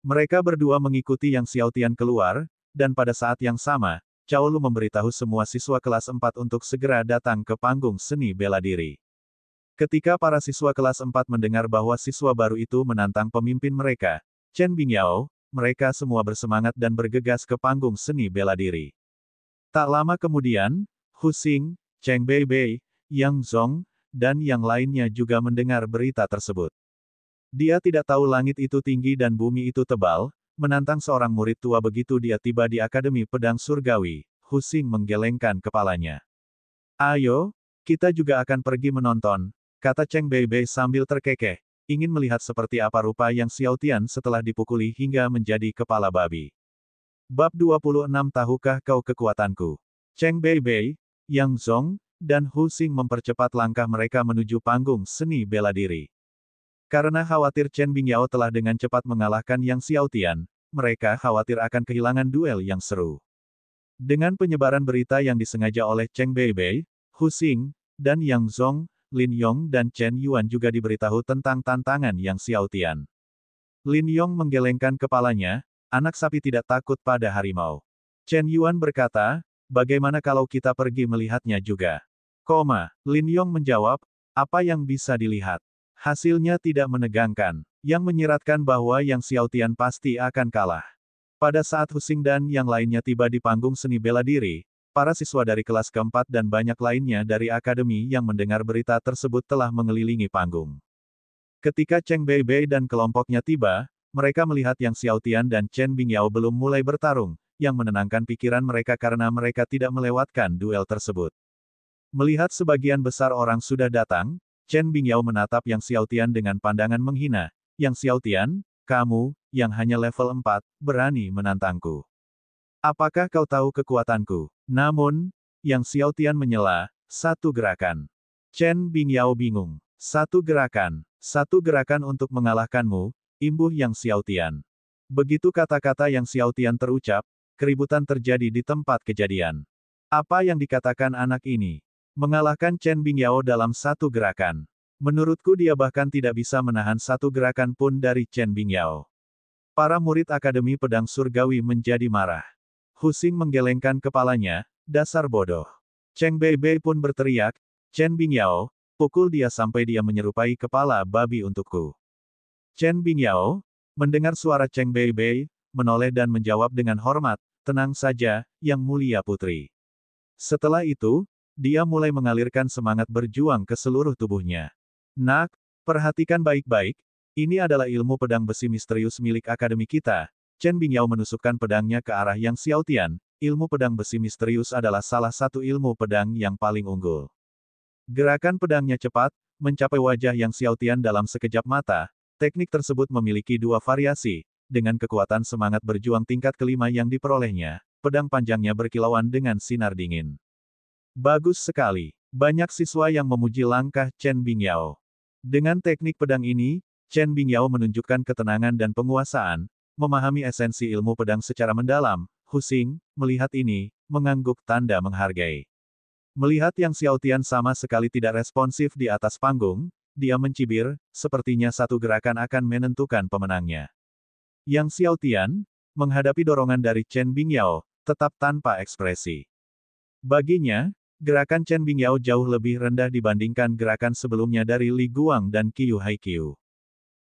Speaker 1: Mereka berdua mengikuti Yang Xiaotian keluar, dan pada saat yang sama, Cao Lu memberitahu semua siswa kelas 4 untuk segera datang ke panggung seni bela diri. Ketika para siswa kelas 4 mendengar bahwa siswa baru itu menantang pemimpin mereka, Chen Bingyao, mereka semua bersemangat dan bergegas ke panggung seni bela diri. Tak lama kemudian, Hu Xing, Cheng Beibei, Yang Zong, dan yang lainnya juga mendengar berita tersebut. Dia tidak tahu langit itu tinggi dan bumi itu tebal, menantang seorang murid tua begitu dia tiba di Akademi Pedang Surgawi. Hu Xing menggelengkan kepalanya. Ayo, kita juga akan pergi menonton, kata Cheng Beibei sambil terkekeh, ingin melihat seperti apa rupa Yang Xiaotian setelah dipukuli hingga menjadi kepala babi. Bab 26 Tahukah kau kekuatanku? Cheng Beibei, Yang Zong, dan Hu Xing mempercepat langkah mereka menuju panggung seni bela diri. Karena khawatir Chen Bingyao telah dengan cepat mengalahkan Yang Xiaotian, mereka khawatir akan kehilangan duel yang seru. Dengan penyebaran berita yang disengaja oleh Cheng Beibei, Hu Xing, dan Yang Zong, Lin Yong dan Chen Yuan juga diberitahu tentang tantangan Yang Xiaotian. Lin Yong menggelengkan kepalanya, anak sapi tidak takut pada harimau. Chen Yuan berkata, bagaimana kalau kita pergi melihatnya juga? Lin Yong menjawab, apa yang bisa dilihat? Hasilnya tidak menegangkan, yang menyiratkan bahwa Yang Xiaotian pasti akan kalah. Pada saat Hu Xing dan yang lainnya tiba di panggung seni bela diri, para siswa dari kelas keempat dan banyak lainnya dari akademi yang mendengar berita tersebut telah mengelilingi panggung. Ketika Cheng Beibei dan kelompoknya tiba, mereka melihat Yang Xiaotian dan Chen Bingyao belum mulai bertarung, yang menenangkan pikiran mereka karena mereka tidak melewatkan duel tersebut. Melihat sebagian besar orang sudah datang, Chen Bingyao menatap Yang Xiaotian dengan pandangan menghina. Yang Xiaotian, kamu, yang hanya level 4, berani menantangku. Apakah kau tahu kekuatanku? Namun, Yang Xiaotian menyela, satu gerakan. Chen Bingyao bingung. Satu gerakan untuk mengalahkanmu, imbuh Yang Xiaotian. Begitu kata-kata Yang Xiaotian terucap, keributan terjadi di tempat kejadian. Apa yang dikatakan anak ini? Mengalahkan Chen Bingyao dalam satu gerakan. Menurutku dia bahkan tidak bisa menahan satu gerakan pun dari Chen Bingyao. Para murid Akademi Pedang Surgawi menjadi marah. Hu Xing menggelengkan kepalanya, dasar bodoh. Cheng Beibei pun berteriak, Chen Bingyao, pukul dia sampai dia menyerupai kepala babi untukku. Chen Bingyao, mendengar suara Cheng Beibei, menoleh dan menjawab dengan hormat, tenang saja, Yang Mulia Putri. Setelah itu, dia mulai mengalirkan semangat berjuang ke seluruh tubuhnya. Nak, perhatikan baik-baik, ini adalah ilmu pedang besi misterius milik akademi kita. Chen Bingyao menusukkan pedangnya ke arah Yang Xiaotian, ilmu pedang besi misterius adalah salah satu ilmu pedang yang paling unggul. Gerakan pedangnya cepat, mencapai wajah Yang Xiaotian dalam sekejap mata. Teknik tersebut memiliki dua variasi, dengan kekuatan semangat berjuang tingkat kelima yang diperolehnya, pedang panjangnya berkilauan dengan sinar dingin. Bagus sekali. Banyak siswa yang memuji langkah Chen Bingyao. Dengan teknik pedang ini, Chen Bingyao menunjukkan ketenangan dan penguasaan, memahami esensi ilmu pedang secara mendalam. Hu Xing, melihat ini, mengangguk tanda menghargai. Melihat Yang Xiaotian sama sekali tidak responsif di atas panggung, dia mencibir, sepertinya satu gerakan akan menentukan pemenangnya. Yang Xiaotian, menghadapi dorongan dari Chen Bingyao, tetap tanpa ekspresi. Baginya, gerakan Chen Bingyao jauh lebih rendah dibandingkan gerakan sebelumnya dari Li Guang dan Qiu Haiqiu.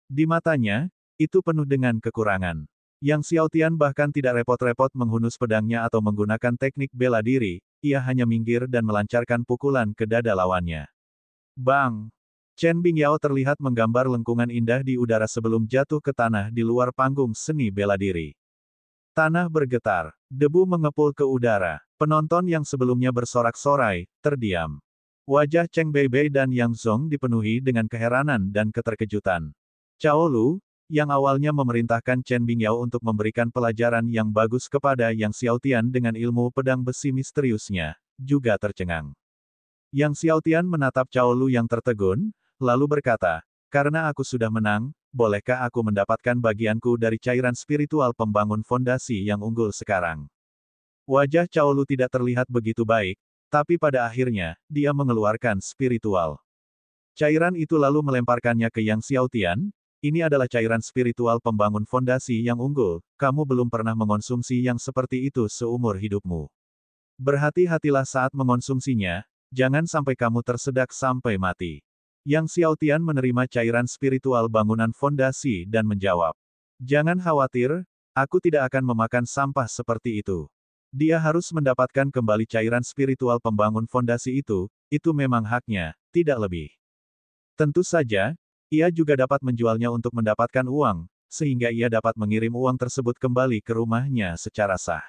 Speaker 1: Di matanya, itu penuh dengan kekurangan. Yang Xiaotian bahkan tidak repot-repot menghunus pedangnya atau menggunakan teknik bela diri, ia hanya minggir dan melancarkan pukulan ke dada lawannya. Bang! Chen Bingyao terlihat menggambar lengkungan indah di udara sebelum jatuh ke tanah di luar panggung seni bela diri. Tanah bergetar, debu mengepul ke udara. Penonton yang sebelumnya bersorak-sorai, terdiam. Wajah Cheng Beibei dan Yang Zong dipenuhi dengan keheranan dan keterkejutan. Cao Lu, yang awalnya memerintahkan Chen Bingyao untuk memberikan pelajaran yang bagus kepada Yang Xiaotian dengan ilmu pedang besi misteriusnya, juga tercengang. Yang Xiaotian menatap Cao Lu yang tertegun, lalu berkata, "Karena aku sudah menang, bolehkah aku mendapatkan bagianku dari cairan spiritual pembangun fondasi yang unggul sekarang?" Wajah Cao Lu tidak terlihat begitu baik, tapi pada akhirnya, dia mengeluarkan spiritual. Cairan itu lalu melemparkannya ke Yang Xiaotian. "Ini adalah cairan spiritual pembangun fondasi yang unggul, kamu belum pernah mengonsumsi yang seperti itu seumur hidupmu. Berhati-hatilah saat mengonsumsinya, jangan sampai kamu tersedak sampai mati." Yang Xiaotian menerima cairan spiritual bangunan fondasi dan menjawab, "Jangan khawatir, aku tidak akan memakan sampah seperti itu." Dia harus mendapatkan kembali cairan spiritual pembangun fondasi itu memang haknya, tidak lebih. Tentu saja, ia juga dapat menjualnya untuk mendapatkan uang, sehingga ia dapat mengirim uang tersebut kembali ke rumahnya secara sah.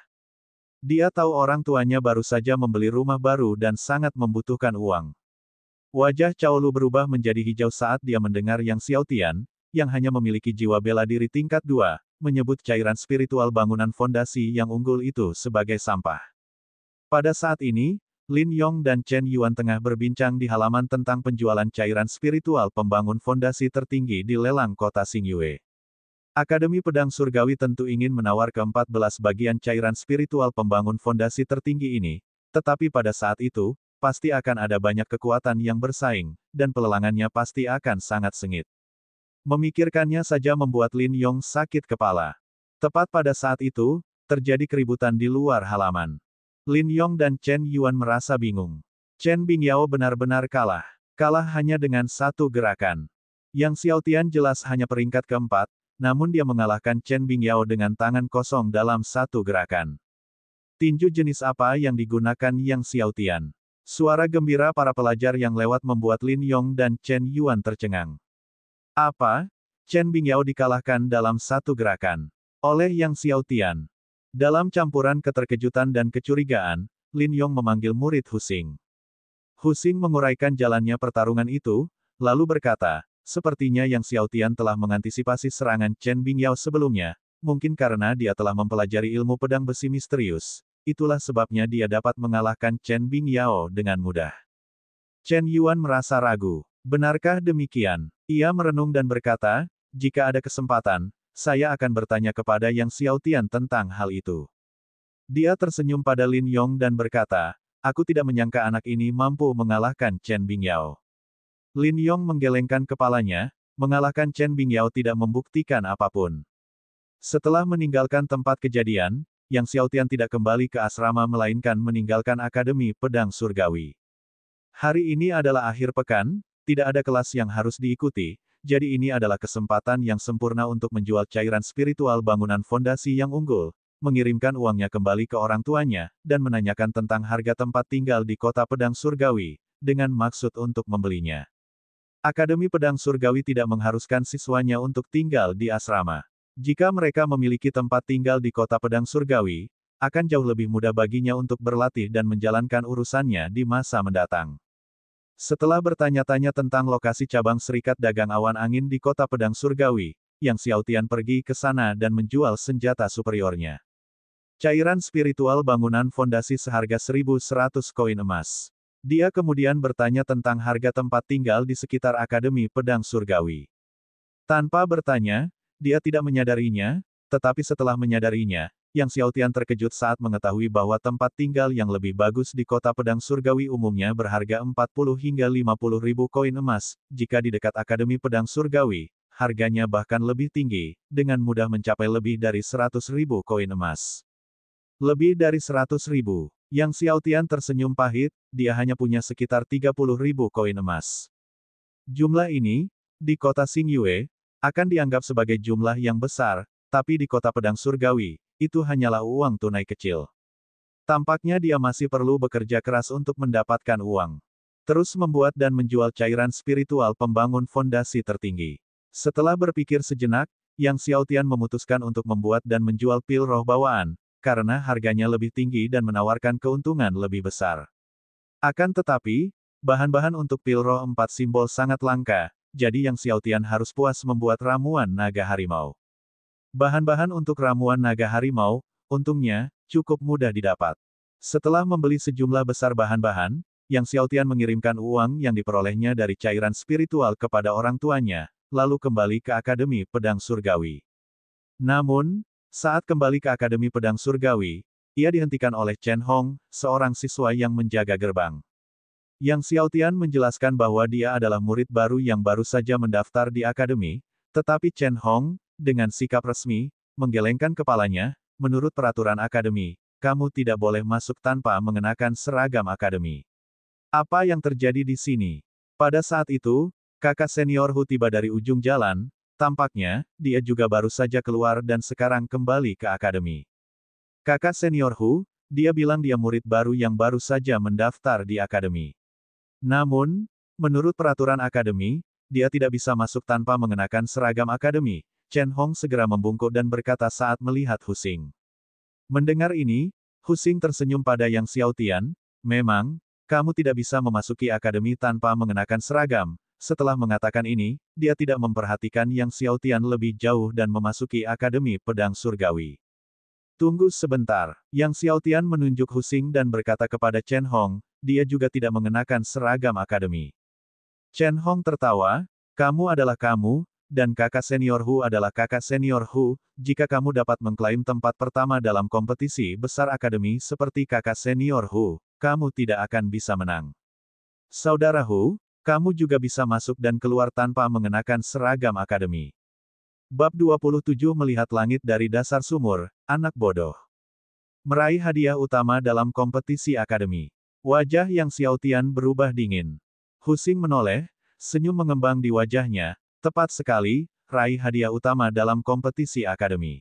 Speaker 1: Dia tahu orang tuanya baru saja membeli rumah baru dan sangat membutuhkan uang. Wajah Cao Lu berubah menjadi hijau saat dia mendengar Yang Xiaotian, yang hanya memiliki jiwa bela diri tingkat 2, menyebut cairan spiritual bangunan fondasi yang unggul itu sebagai sampah. Pada saat ini, Lin Yong dan Chen Yuan tengah berbincang di halaman tentang penjualan cairan spiritual pembangun fondasi tertinggi di lelang kota Xingyue. Akademi Pedang Surgawi tentu ingin menawar ke-14 bagian cairan spiritual pembangun fondasi tertinggi ini, tetapi pada saat itu, pasti akan ada banyak kekuatan yang bersaing, dan pelelangannya pasti akan sangat sengit. Memikirkannya saja membuat Lin Yong sakit kepala. Tepat pada saat itu, terjadi keributan di luar halaman. Lin Yong dan Chen Yuan merasa bingung. Chen Bingyao benar-benar kalah. Kalah hanya dengan satu gerakan. Yang Xiaotian jelas hanya peringkat keempat, namun dia mengalahkan Chen Bingyao dengan tangan kosong dalam satu gerakan. Tinju jenis apa yang digunakan Yang Xiaotian? Suara gembira para pelajar yang lewat membuat Lin Yong dan Chen Yuan tercengang. Apa? Chen Bingyao dikalahkan dalam satu gerakan oleh Yang Xiaotian. Dalam campuran keterkejutan dan kecurigaan, Lin Yong memanggil murid Husing. Husing menguraikan jalannya pertarungan itu, lalu berkata, "Sepertinya Yang Xiaotian telah mengantisipasi serangan Chen Bingyao sebelumnya, mungkin karena dia telah mempelajari ilmu pedang besi misterius, itulah sebabnya dia dapat mengalahkan Chen Bingyao dengan mudah." Chen Yuan merasa ragu. Benarkah demikian? Ia merenung dan berkata, "Jika ada kesempatan, saya akan bertanya kepada Yang Xiaotian tentang hal itu." Dia tersenyum pada Lin Yong dan berkata, "Aku tidak menyangka anak ini mampu mengalahkan Chen Bingyao." Lin Yong menggelengkan kepalanya, mengalahkan Chen Bingyao tidak membuktikan apapun. Setelah meninggalkan tempat kejadian, Yang Xiaotian tidak kembali ke asrama melainkan meninggalkan Akademi Pedang Surgawi. Hari ini adalah akhir pekan, tidak ada kelas yang harus diikuti, jadi ini adalah kesempatan yang sempurna untuk menjual cairan spiritual bangunan fondasi yang unggul, mengirimkan uangnya kembali ke orang tuanya, dan menanyakan tentang harga tempat tinggal di kota Pedang Surgawi, dengan maksud untuk membelinya. Akademi Pedang Surgawi tidak mengharuskan siswanya untuk tinggal di asrama. Jika mereka memiliki tempat tinggal di kota Pedang Surgawi, akan jauh lebih mudah baginya untuk berlatih dan menjalankan urusannya di masa mendatang. Setelah bertanya-tanya tentang lokasi cabang Serikat Dagang Awan Angin di kota Pedang Surgawi, Yang Xiaotian pergi ke sana dan menjual senjata superiornya. Cairan spiritual bangunan fondasi seharga 1.100 koin emas. Dia kemudian bertanya tentang harga tempat tinggal di sekitar Akademi Pedang Surgawi. Tanpa bertanya, dia tidak menyadarinya, tetapi setelah menyadarinya, Yang Xiaotian terkejut saat mengetahui bahwa tempat tinggal yang lebih bagus di kota Pedang Surgawi umumnya berharga 40 hingga 50 ribu koin emas, jika di dekat Akademi Pedang Surgawi, harganya bahkan lebih tinggi, dengan mudah mencapai lebih dari 100 ribu koin emas. Lebih dari 100 ribu. Yang Xiaotian tersenyum pahit, dia hanya punya sekitar 30 ribu koin emas. Jumlah ini, di kota Xingyue, akan dianggap sebagai jumlah yang besar, tapi di kota Pedang Surgawi, itu hanyalah uang tunai kecil. Tampaknya dia masih perlu bekerja keras untuk mendapatkan uang. Terus membuat dan menjual cairan spiritual pembangun fondasi tertinggi. Setelah berpikir sejenak, Yang Xiaotian memutuskan untuk membuat dan menjual pil roh bawaan, karena harganya lebih tinggi dan menawarkan keuntungan lebih besar. Akan tetapi, bahan-bahan untuk pil roh 4 simbol sangat langka, jadi Yang Xiaotian harus puas membuat ramuan naga harimau. Bahan-bahan untuk ramuan naga harimau, untungnya, cukup mudah didapat. Setelah membeli sejumlah besar bahan-bahan, Yang Xiaotian mengirimkan uang yang diperolehnya dari cairan spiritual kepada orang tuanya, lalu kembali ke Akademi Pedang Surgawi. Namun, saat kembali ke Akademi Pedang Surgawi, ia dihentikan oleh Chen Hong, seorang siswa yang menjaga gerbang. Yang Xiaotian menjelaskan bahwa dia adalah murid baru yang baru saja mendaftar di akademi, tetapi Chen Hong, dengan sikap resmi, menggelengkan kepalanya, menurut peraturan akademi, kamu tidak boleh masuk tanpa mengenakan seragam akademi. Apa yang terjadi di sini? Pada saat itu, kakak senior Hu tiba dari ujung jalan, tampaknya, dia juga baru saja keluar dan sekarang kembali ke akademi. Kakak senior Hu, dia bilang dia murid baru yang baru saja mendaftar di akademi. Namun, menurut peraturan akademi, dia tidak bisa masuk tanpa mengenakan seragam akademi. Chen Hong segera membungkuk dan berkata saat melihat Hu Xing. Mendengar ini, Hu Xing tersenyum pada Yang Xiaotian, memang, kamu tidak bisa memasuki akademi tanpa mengenakan seragam. Setelah mengatakan ini, dia tidak memperhatikan Yang Xiaotian lebih jauh dan memasuki Akademi Pedang Surgawi. Tunggu sebentar, Yang Xiaotian menunjuk Hu Xing dan berkata kepada Chen Hong, dia juga tidak mengenakan seragam akademi. Chen Hong tertawa, kamu adalah kamu, dan kakak senior Hu adalah kakak senior Hu, jika kamu dapat mengklaim tempat pertama dalam kompetisi besar akademi seperti kakak senior Hu, kamu tidak akan bisa menang. Saudara Hu, kamu juga bisa masuk dan keluar tanpa mengenakan seragam akademi. Bab 27 Melihat langit dari dasar sumur, anak bodoh. Meraih hadiah utama dalam kompetisi akademi. Wajah Yang Xiaotian berubah dingin. Hu Xing menoleh, senyum mengembang di wajahnya, tepat sekali, raih hadiah utama dalam kompetisi akademi.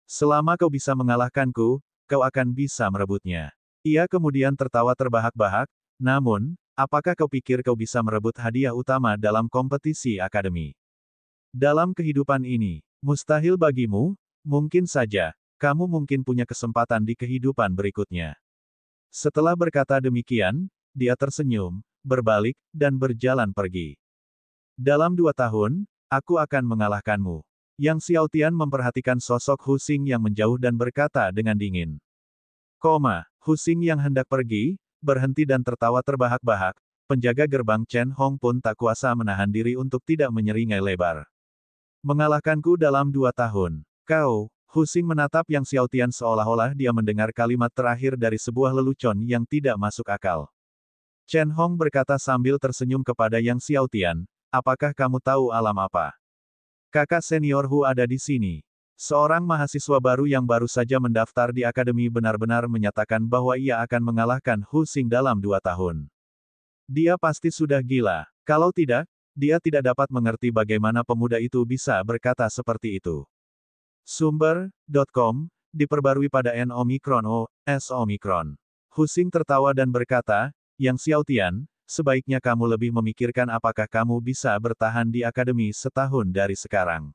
Speaker 1: Selama kau bisa mengalahkanku, kau akan bisa merebutnya. Ia kemudian tertawa terbahak-bahak, namun, apakah kau pikir kau bisa merebut hadiah utama dalam kompetisi akademi? Dalam kehidupan ini, mustahil bagimu, mungkin saja, kamu mungkin punya kesempatan di kehidupan berikutnya. Setelah berkata demikian, dia tersenyum, berbalik, dan berjalan pergi. Dalam 2 tahun, aku akan mengalahkanmu. Yang Xiaotian memperhatikan sosok Hu Xing yang menjauh dan berkata dengan dingin. Hu Xing yang hendak pergi, berhenti dan tertawa terbahak-bahak, penjaga gerbang Chen Hong pun tak kuasa menahan diri untuk tidak menyeringai lebar. Mengalahkanku dalam 2 tahun. Kau, Hu Xing menatap Yang Xiaotian seolah-olah dia mendengar kalimat terakhir dari sebuah lelucon yang tidak masuk akal. Chen Hong berkata sambil tersenyum kepada Yang Xiaotian, apakah kamu tahu alam apa? Kakak senior Hu ada di sini. Seorang mahasiswa baru yang baru saja mendaftar di akademi benar-benar menyatakan bahwa ia akan mengalahkan Hu Xing dalam 2 tahun. Dia pasti sudah gila. Kalau tidak, dia tidak dapat mengerti bagaimana pemuda itu bisa berkata seperti itu. Sumber.com, diperbarui pada N Omicron OS Omicron. Hu Xing tertawa dan berkata, Yang Xiaotian, sebaiknya kamu lebih memikirkan apakah kamu bisa bertahan di akademi setahun dari sekarang.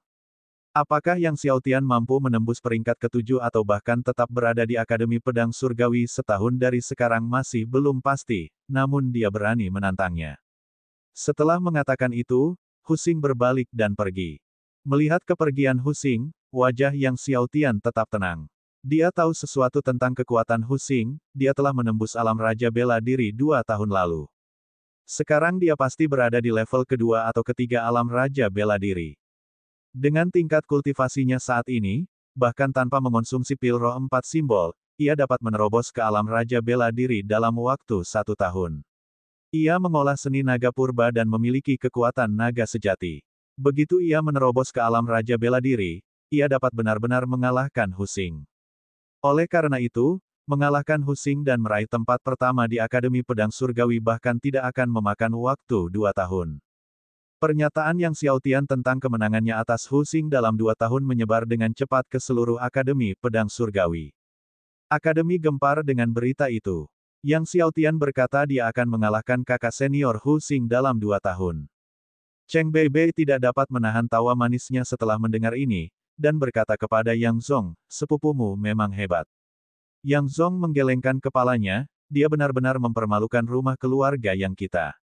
Speaker 1: Apakah Yang Xiaotian mampu menembus peringkat ke-7 atau bahkan tetap berada di Akademi Pedang Surgawi setahun dari sekarang masih belum pasti, namun dia berani menantangnya. Setelah mengatakan itu, Hu Xing berbalik dan pergi. Melihat kepergian Hu Xing, wajah Yang Xiaotian tetap tenang. Dia tahu sesuatu tentang kekuatan Hu Xing, dia telah menembus alam raja bela diri 2 tahun lalu. Sekarang dia pasti berada di level kedua atau ketiga alam raja bela diri. Dengan tingkat kultivasinya saat ini, bahkan tanpa mengonsumsi pil roh 4 simbol, ia dapat menerobos ke alam raja bela diri dalam waktu 1 tahun. Ia mengolah seni naga purba dan memiliki kekuatan naga sejati. Begitu ia menerobos ke alam raja bela diri, ia dapat benar-benar mengalahkan Hu Xing. Oleh karena itu, mengalahkan Hu Xing dan meraih tempat pertama di Akademi Pedang Surgawi bahkan tidak akan memakan waktu 2 tahun. Pernyataan Yang Xiaotian tentang kemenangannya atas Hu Xing dalam 2 tahun menyebar dengan cepat ke seluruh Akademi Pedang Surgawi. Akademi gempar dengan berita itu. Yang Xiaotian berkata dia akan mengalahkan kakak senior Hu Xing dalam 2 tahun. Cheng Beibei tidak dapat menahan tawa manisnya setelah mendengar ini, dan berkata kepada Yang Zong, sepupumu memang hebat. Yang Zong menggelengkan kepalanya, dia benar-benar mempermalukan rumah keluarga yang kita.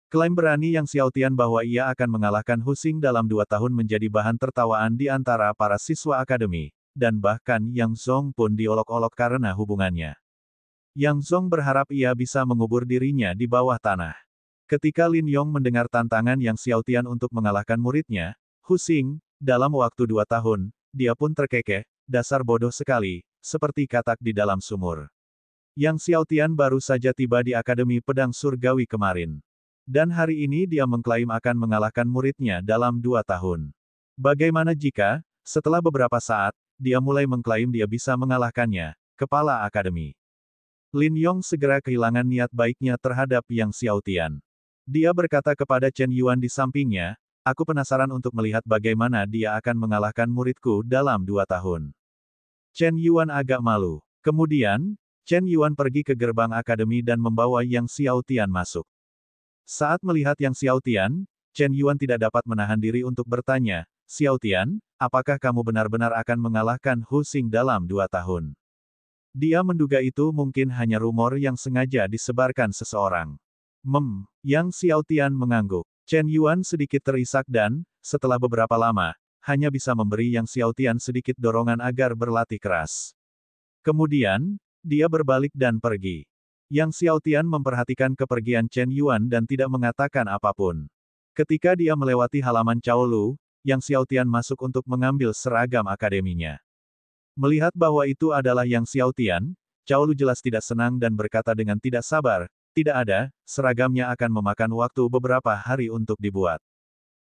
Speaker 1: Klaim berani Yang Xiaotian bahwa ia akan mengalahkan Hu Xing dalam 2 tahun menjadi bahan tertawaan di antara para siswa akademi, dan bahkan Yang Zong pun diolok-olok karena hubungannya. Yang Zong berharap ia bisa mengubur dirinya di bawah tanah. Ketika Lin Yong mendengar tantangan Yang Xiaotian untuk mengalahkan muridnya, Hu Xing, dalam waktu 2 tahun, dia pun terkekeh, dasar bodoh sekali, seperti katak di dalam sumur. Yang Xiaotian baru saja tiba di Akademi Pedang Surgawi kemarin. Dan hari ini dia mengklaim akan mengalahkan muridnya dalam 2 tahun. Bagaimana jika, setelah beberapa saat, dia mulai mengklaim dia bisa mengalahkannya, kepala akademi. Lin Yong segera kehilangan niat baiknya terhadap Yang Xiaotian. Dia berkata kepada Chen Yuan di sampingnya, aku penasaran untuk melihat bagaimana dia akan mengalahkan muridku dalam 2 tahun. Chen Yuan agak malu. Kemudian, Chen Yuan pergi ke gerbang akademi dan membawa Yang Xiaotian masuk. Saat melihat Yang Xiaotian, Chen Yuan tidak dapat menahan diri untuk bertanya, Xiaotian, apakah kamu benar-benar akan mengalahkan Hu Xing dalam 2 tahun? Dia menduga itu mungkin hanya rumor yang sengaja disebarkan seseorang. Yang Xiaotian mengangguk. Chen Yuan sedikit terisak dan, setelah beberapa lama, hanya bisa memberi Yang Xiaotian sedikit dorongan agar berlatih keras. Kemudian, dia berbalik dan pergi. Yang Xiaotian memperhatikan kepergian Chen Yuan dan tidak mengatakan apapun. Ketika dia melewati halaman Cao Lu, Yang Xiaotian masuk untuk mengambil seragam akademinya. Melihat bahwa itu adalah Yang Xiaotian, Cao Lu jelas tidak senang dan berkata dengan tidak sabar, tidak ada, seragamnya akan memakan waktu beberapa hari untuk dibuat.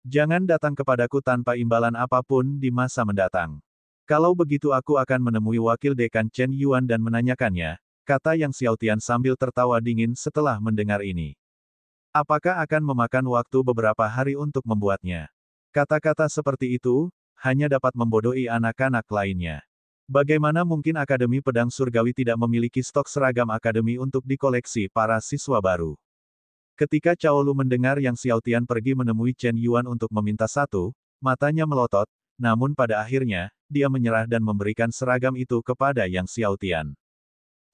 Speaker 1: Jangan datang kepadaku tanpa imbalan apapun di masa mendatang. Kalau begitu aku akan menemui wakil dekan Chen Yuan dan menanyakannya, kata Yang Xiaotian sambil tertawa dingin setelah mendengar ini. Apakah akan memakan waktu beberapa hari untuk membuatnya? Kata-kata seperti itu, hanya dapat membodohi anak-anak lainnya. Bagaimana mungkin Akademi Pedang Surgawi tidak memiliki stok seragam akademi untuk dikoleksi para siswa baru? Ketika Cao Lu mendengar Yang Xiaotian pergi menemui Chen Yuan untuk meminta satu, matanya melotot, namun pada akhirnya, dia menyerah dan memberikan seragam itu kepada Yang Xiaotian.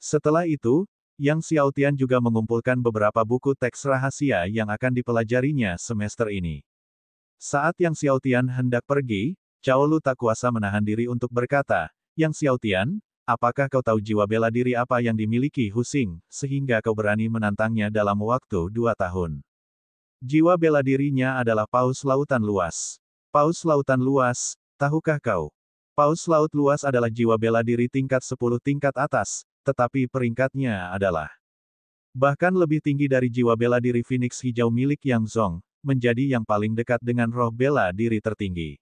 Speaker 1: Setelah itu, Yang Xiaotian juga mengumpulkan beberapa buku teks rahasia yang akan dipelajarinya semester ini. Saat Yang Xiaotian hendak pergi, Cao Lu tak kuasa menahan diri untuk berkata, Yang Xiaotian, apakah kau tahu jiwa bela diri apa yang dimiliki Hu Xing, sehingga kau berani menantangnya dalam waktu 2 tahun? Jiwa bela dirinya adalah Paus Lautan Luas. Paus Lautan Luas, tahukah kau? Paus Laut Luas adalah jiwa bela diri tingkat 10 tingkat atas, tetapi peringkatnya adalah bahkan lebih tinggi dari jiwa bela diri Phoenix Hijau milik Yang Zong, menjadi yang paling dekat dengan roh bela diri tertinggi.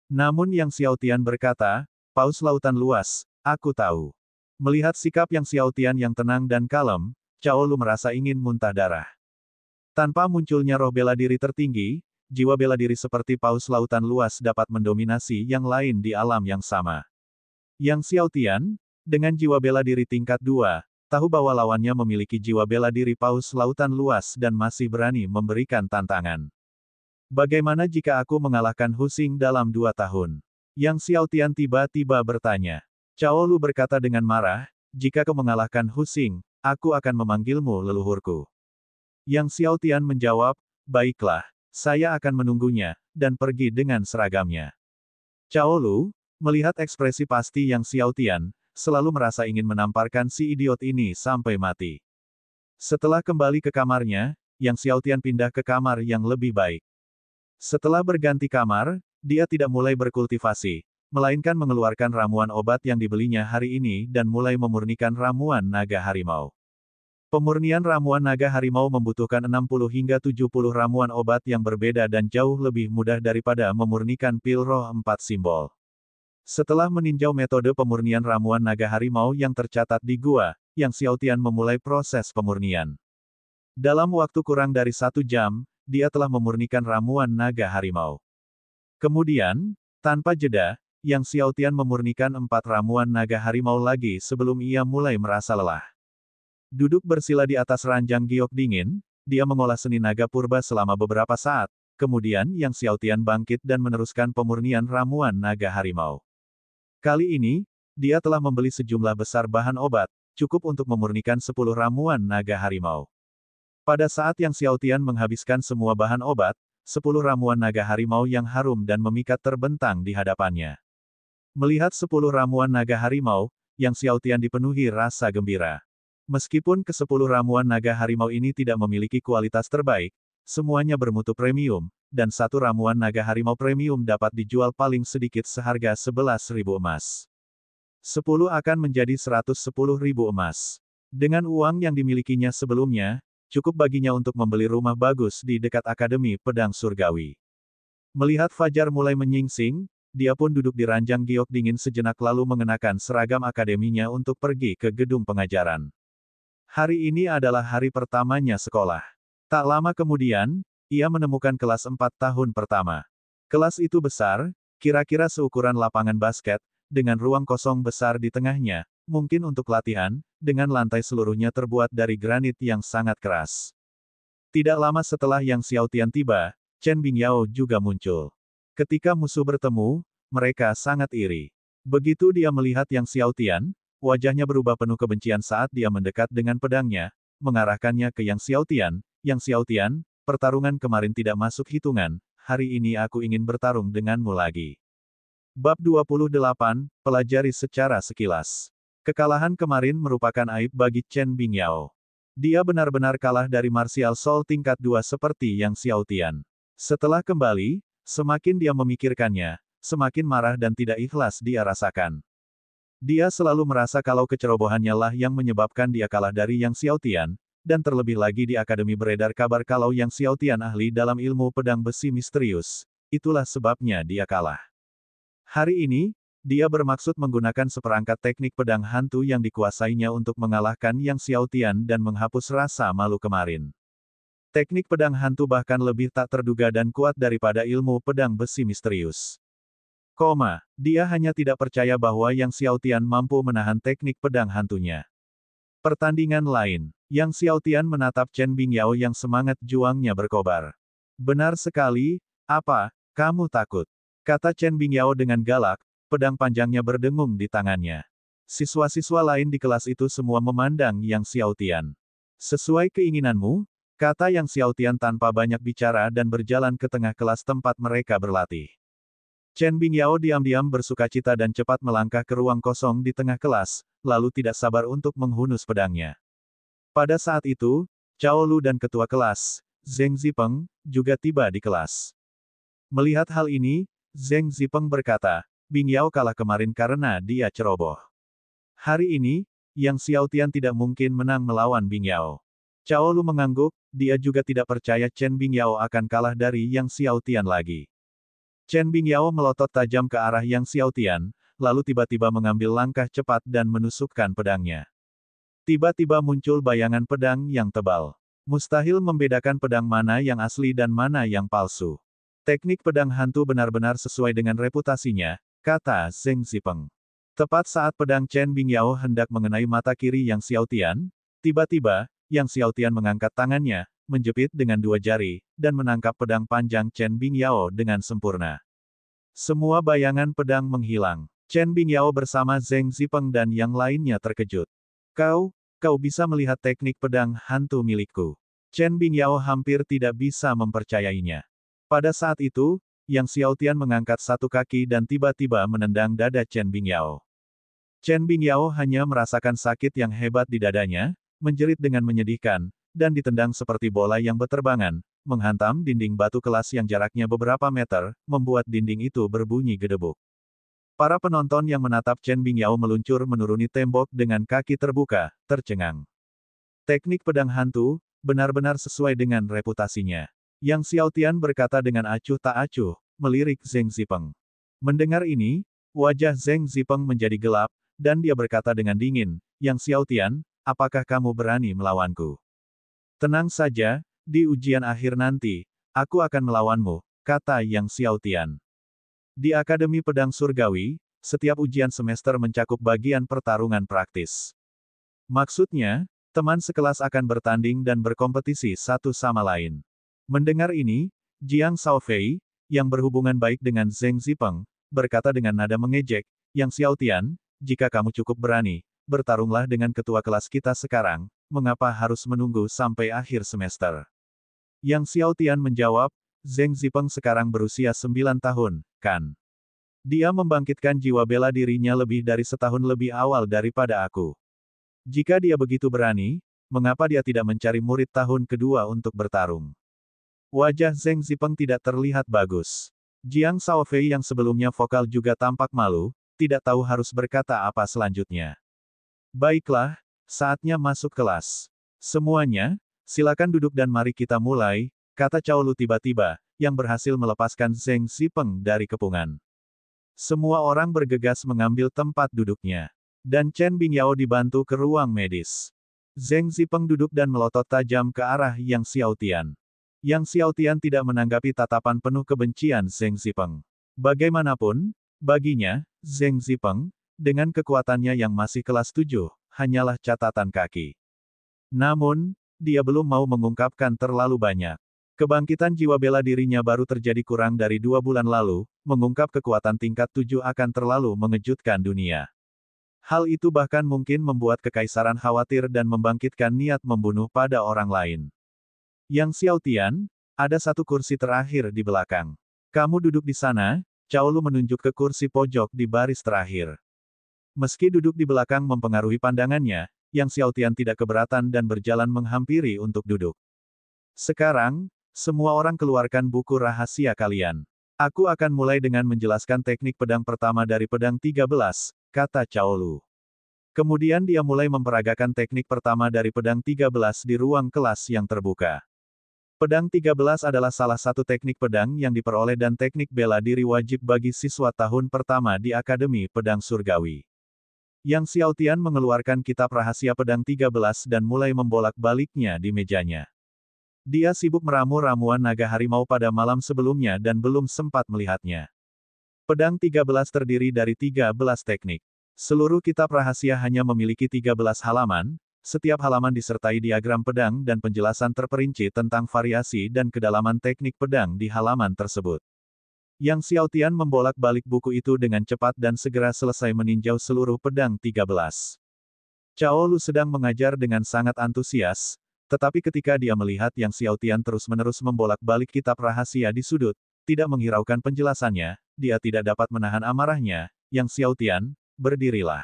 Speaker 1: Namun Yang Xiaotian berkata, Paus Lautan Luas, aku tahu. Melihat sikap Yang Xiaotian yang tenang dan kalem, Cao Lu merasa ingin muntah darah. Tanpa munculnya roh bela diri tertinggi, jiwa bela diri seperti Paus Lautan Luas dapat mendominasi yang lain di alam yang sama. Yang Xiaotian, dengan jiwa bela diri tingkat 2, tahu bahwa lawannya memiliki jiwa bela diri Paus Lautan Luas dan masih berani memberikan tantangan. Bagaimana jika aku mengalahkan Hu Xing dalam 2 tahun? Yang Xiaotian tiba-tiba bertanya. Cao Lu berkata dengan marah, jika kau mengalahkan Hu Xing, aku akan memanggilmu leluhurku. Yang Xiaotian menjawab, baiklah, saya akan menunggunya, dan pergi dengan seragamnya. Cao Lu, melihat ekspresi pasti Yang Xiaotian, selalu merasa ingin menamparkan si idiot ini sampai mati. Setelah kembali ke kamarnya, Yang Xiaotian pindah ke kamar yang lebih baik. Setelah berganti kamar, dia tidak mulai berkultivasi, melainkan mengeluarkan ramuan obat yang dibelinya hari ini dan mulai memurnikan ramuan naga harimau. Pemurnian ramuan naga harimau membutuhkan 60 hingga 70 ramuan obat yang berbeda dan jauh lebih mudah daripada memurnikan pil roh 4 simbol. Setelah meninjau metode pemurnian ramuan naga harimau yang tercatat di gua, Yang Xiaotian memulai proses pemurnian. Dalam waktu kurang dari 1 jam, dia telah memurnikan ramuan naga harimau. Kemudian, tanpa jeda, Yang Xiaotian memurnikan 4 ramuan naga harimau lagi sebelum ia mulai merasa lelah. Duduk bersila di atas ranjang giok dingin, dia mengolah seni naga purba selama beberapa saat, kemudian Yang Xiaotian bangkit dan meneruskan pemurnian ramuan naga harimau. Kali ini, dia telah membeli sejumlah besar bahan obat, cukup untuk memurnikan 10 ramuan naga harimau. Pada saat Yang Xiaotian menghabiskan semua bahan obat, 10 ramuan naga harimau yang harum dan memikat terbentang di hadapannya. Melihat 10 ramuan naga harimau, Yang Xiaotian dipenuhi rasa gembira. Meskipun ke-10 ramuan naga harimau ini tidak memiliki kualitas terbaik, semuanya bermutu premium, dan satu ramuan naga harimau premium dapat dijual paling sedikit seharga 11.000 emas. 10 akan menjadi 110.000 emas. Dengan uang yang dimilikinya sebelumnya, cukup baginya untuk membeli rumah bagus di dekat Akademi Pedang Surgawi. Melihat fajar mulai menyingsing, dia pun duduk di ranjang giok dingin sejenak lalu mengenakan seragam akademinya untuk pergi ke gedung pengajaran. Hari ini adalah hari pertamanya sekolah. Tak lama kemudian, ia menemukan kelas 4 tahun pertama. Kelas itu besar, kira-kira seukuran lapangan basket, dengan ruang kosong besar di tengahnya, mungkin untuk latihan, dengan lantai seluruhnya terbuat dari granit yang sangat keras. Tidak lama setelah Yang Xiaotian tiba, Chen Bingyao juga muncul. Ketika musuh bertemu, mereka sangat iri. Begitu dia melihat Yang Xiaotian, wajahnya berubah penuh kebencian saat dia mendekat dengan pedangnya, mengarahkannya ke Yang Xiaotian. Yang Xiaotian, pertarungan kemarin tidak masuk hitungan, hari ini aku ingin bertarung denganmu lagi. Bab 28, pelajari secara sekilas. Kekalahan kemarin merupakan aib bagi Chen Bingyao. Dia benar-benar kalah dari martial soul tingkat 2 seperti Yang Xiaotian. Setelah kembali, semakin dia memikirkannya, semakin marah dan tidak ikhlas dia rasakan. Dia selalu merasa kalau kecerobohannya lah yang menyebabkan dia kalah dari Yang Xiaotian, dan terlebih lagi di akademi beredar kabar kalau Yang Xiaotian ahli dalam ilmu pedang besi misterius. Itulah sebabnya dia kalah. Hari ini, dia bermaksud menggunakan seperangkat teknik pedang hantu yang dikuasainya untuk mengalahkan Yang Xiaotian dan menghapus rasa malu kemarin. Teknik pedang hantu bahkan lebih tak terduga dan kuat daripada ilmu pedang besi misterius. Dia hanya tidak percaya bahwa Yang Xiaotian mampu menahan teknik pedang hantunya. Pertandingan lain, Yang Xiaotian menatap Chen Bingyao yang semangat juangnya berkobar. Benar sekali, apa, kamu takut? Kata Chen Bingyao dengan galak, pedang panjangnya berdengung di tangannya. Siswa-siswa lain di kelas itu semua memandang Yang Xiaotian. Sesuai keinginanmu, kata Yang Xiaotian tanpa banyak bicara dan berjalan ke tengah kelas tempat mereka berlatih. Chen Bingyao diam-diam bersukacita dan cepat melangkah ke ruang kosong di tengah kelas, lalu tidak sabar untuk menghunus pedangnya. Pada saat itu, Cao Lu dan ketua kelas, Zheng Zipeng, juga tiba di kelas. Melihat hal ini, Zheng Zipeng berkata, Bingyao kalah kemarin karena dia ceroboh. Hari ini, Yang Xiaotian tidak mungkin menang melawan Bingyao. Cao Lu mengangguk, dia juga tidak percaya Chen Bingyao akan kalah dari Yang Xiaotian lagi. Chen Bingyao melotot tajam ke arah Yang Xiaotian, lalu tiba-tiba mengambil langkah cepat dan menusukkan pedangnya. Tiba-tiba muncul bayangan pedang yang tebal. Mustahil membedakan pedang mana yang asli dan mana yang palsu. Teknik pedang hantu benar-benar sesuai dengan reputasinya, kata Zheng Zipeng. Tepat saat pedang Chen Bingyao hendak mengenai mata kiri Yang Xiaotian, tiba-tiba, Yang Xiaotian mengangkat tangannya, menjepit dengan dua jari, dan menangkap pedang panjang Chen Bingyao dengan sempurna. Semua bayangan pedang menghilang. Chen Bingyao bersama Zheng Zipeng dan yang lainnya terkejut. Kau bisa melihat teknik pedang hantu milikku. Chen Bingyao hampir tidak bisa mempercayainya. Pada saat itu, Yang Xiaotian mengangkat satu kaki dan tiba-tiba menendang dada Chen Bingyao. Chen Bingyao hanya merasakan sakit yang hebat di dadanya, menjerit dengan menyedihkan, dan ditendang seperti bola yang berterbangan, menghantam dinding batu kelas yang jaraknya beberapa meter, membuat dinding itu berbunyi gedebuk. Para penonton yang menatap Chen Bingyao meluncur menuruni tembok dengan kaki terbuka, tercengang. Teknik pedang hantu, benar-benar sesuai dengan reputasinya. Yang Xiaotian berkata dengan acuh tak acuh, melirik Zheng Zipeng. Mendengar ini, wajah Zheng Zipeng menjadi gelap, dan dia berkata dengan dingin, Yang Xiaotian, apakah kamu berani melawanku? Tenang saja, di ujian akhir nanti, aku akan melawanmu, kata Yang Xiaotian. Di Akademi Pedang Surgawi, setiap ujian semester mencakup bagian pertarungan praktis. Maksudnya, teman sekelas akan bertanding dan berkompetisi satu sama lain. Mendengar ini, Jiang Shaofei, yang berhubungan baik dengan Zheng Zipeng, berkata dengan nada mengejek, Yang Xiaotian, jika kamu cukup berani, bertarunglah dengan ketua kelas kita sekarang, mengapa harus menunggu sampai akhir semester? Yang Xiao Tian menjawab, Zheng Zipeng sekarang berusia 9 tahun, kan? Dia membangkitkan jiwa bela dirinya lebih dari setahun lebih awal daripada aku. Jika dia begitu berani, mengapa dia tidak mencari murid tahun kedua untuk bertarung? Wajah Zheng Zipeng tidak terlihat bagus. Jiang Shaofei yang sebelumnya vokal juga tampak malu, tidak tahu harus berkata apa selanjutnya. Baiklah, saatnya masuk kelas. Semuanya, silakan duduk dan mari kita mulai, kata Cao Lu tiba-tiba, yang berhasil melepaskan Zheng Zipeng dari kepungan. Semua orang bergegas mengambil tempat duduknya. Dan Chen Bingyao dibantu ke ruang medis. Zheng Zipeng duduk dan melotot tajam ke arah Yang Xiao Tian. Yang Xiao Tian tidak menanggapi tatapan penuh kebencian Zheng Zipeng. Bagaimanapun, baginya, Zheng Zipeng, dengan kekuatannya yang masih kelas 7, hanyalah catatan kaki. Namun, dia belum mau mengungkapkan terlalu banyak. Kebangkitan jiwa bela dirinya baru terjadi kurang dari 2 bulan lalu, mengungkap kekuatan tingkat 7 akan terlalu mengejutkan dunia. Hal itu bahkan mungkin membuat kekaisaran khawatir dan membangkitkan niat membunuh pada orang lain. Yang Xiao Tian, ada satu kursi terakhir di belakang. Kamu duduk di sana, Cao Lu menunjuk ke kursi pojok di baris terakhir. Meski duduk di belakang mempengaruhi pandangannya, Yang Xiao Tian tidak keberatan dan berjalan menghampiri untuk duduk. Sekarang, semua orang keluarkan buku rahasia kalian. Aku akan mulai dengan menjelaskan teknik pedang pertama dari pedang 13, kata Cao Lu. Kemudian dia mulai memperagakan teknik pertama dari pedang 13 di ruang kelas yang terbuka. Pedang 13 adalah salah satu teknik pedang yang diperoleh dan teknik bela diri wajib bagi siswa tahun pertama di Akademi Pedang Surgawi. Yang Xiao Tian mengeluarkan kitab rahasia pedang 13 dan mulai membolak-baliknya di mejanya. Dia sibuk meramu ramuan naga harimau pada malam sebelumnya dan belum sempat melihatnya. Pedang 13 terdiri dari 13 teknik. Seluruh kitab rahasia hanya memiliki 13 halaman, setiap halaman disertai diagram pedang dan penjelasan terperinci tentang variasi dan kedalaman teknik pedang di halaman tersebut. Yang Xiao Tian membolak-balik buku itu dengan cepat dan segera selesai meninjau seluruh pedang 13. Cao Lu sedang mengajar dengan sangat antusias, tetapi ketika dia melihat Yang Xiao Tian terus-menerus membolak-balik kitab rahasia di sudut, tidak menghiraukan penjelasannya, dia tidak dapat menahan amarahnya. Yang Xiao Tian, berdirilah.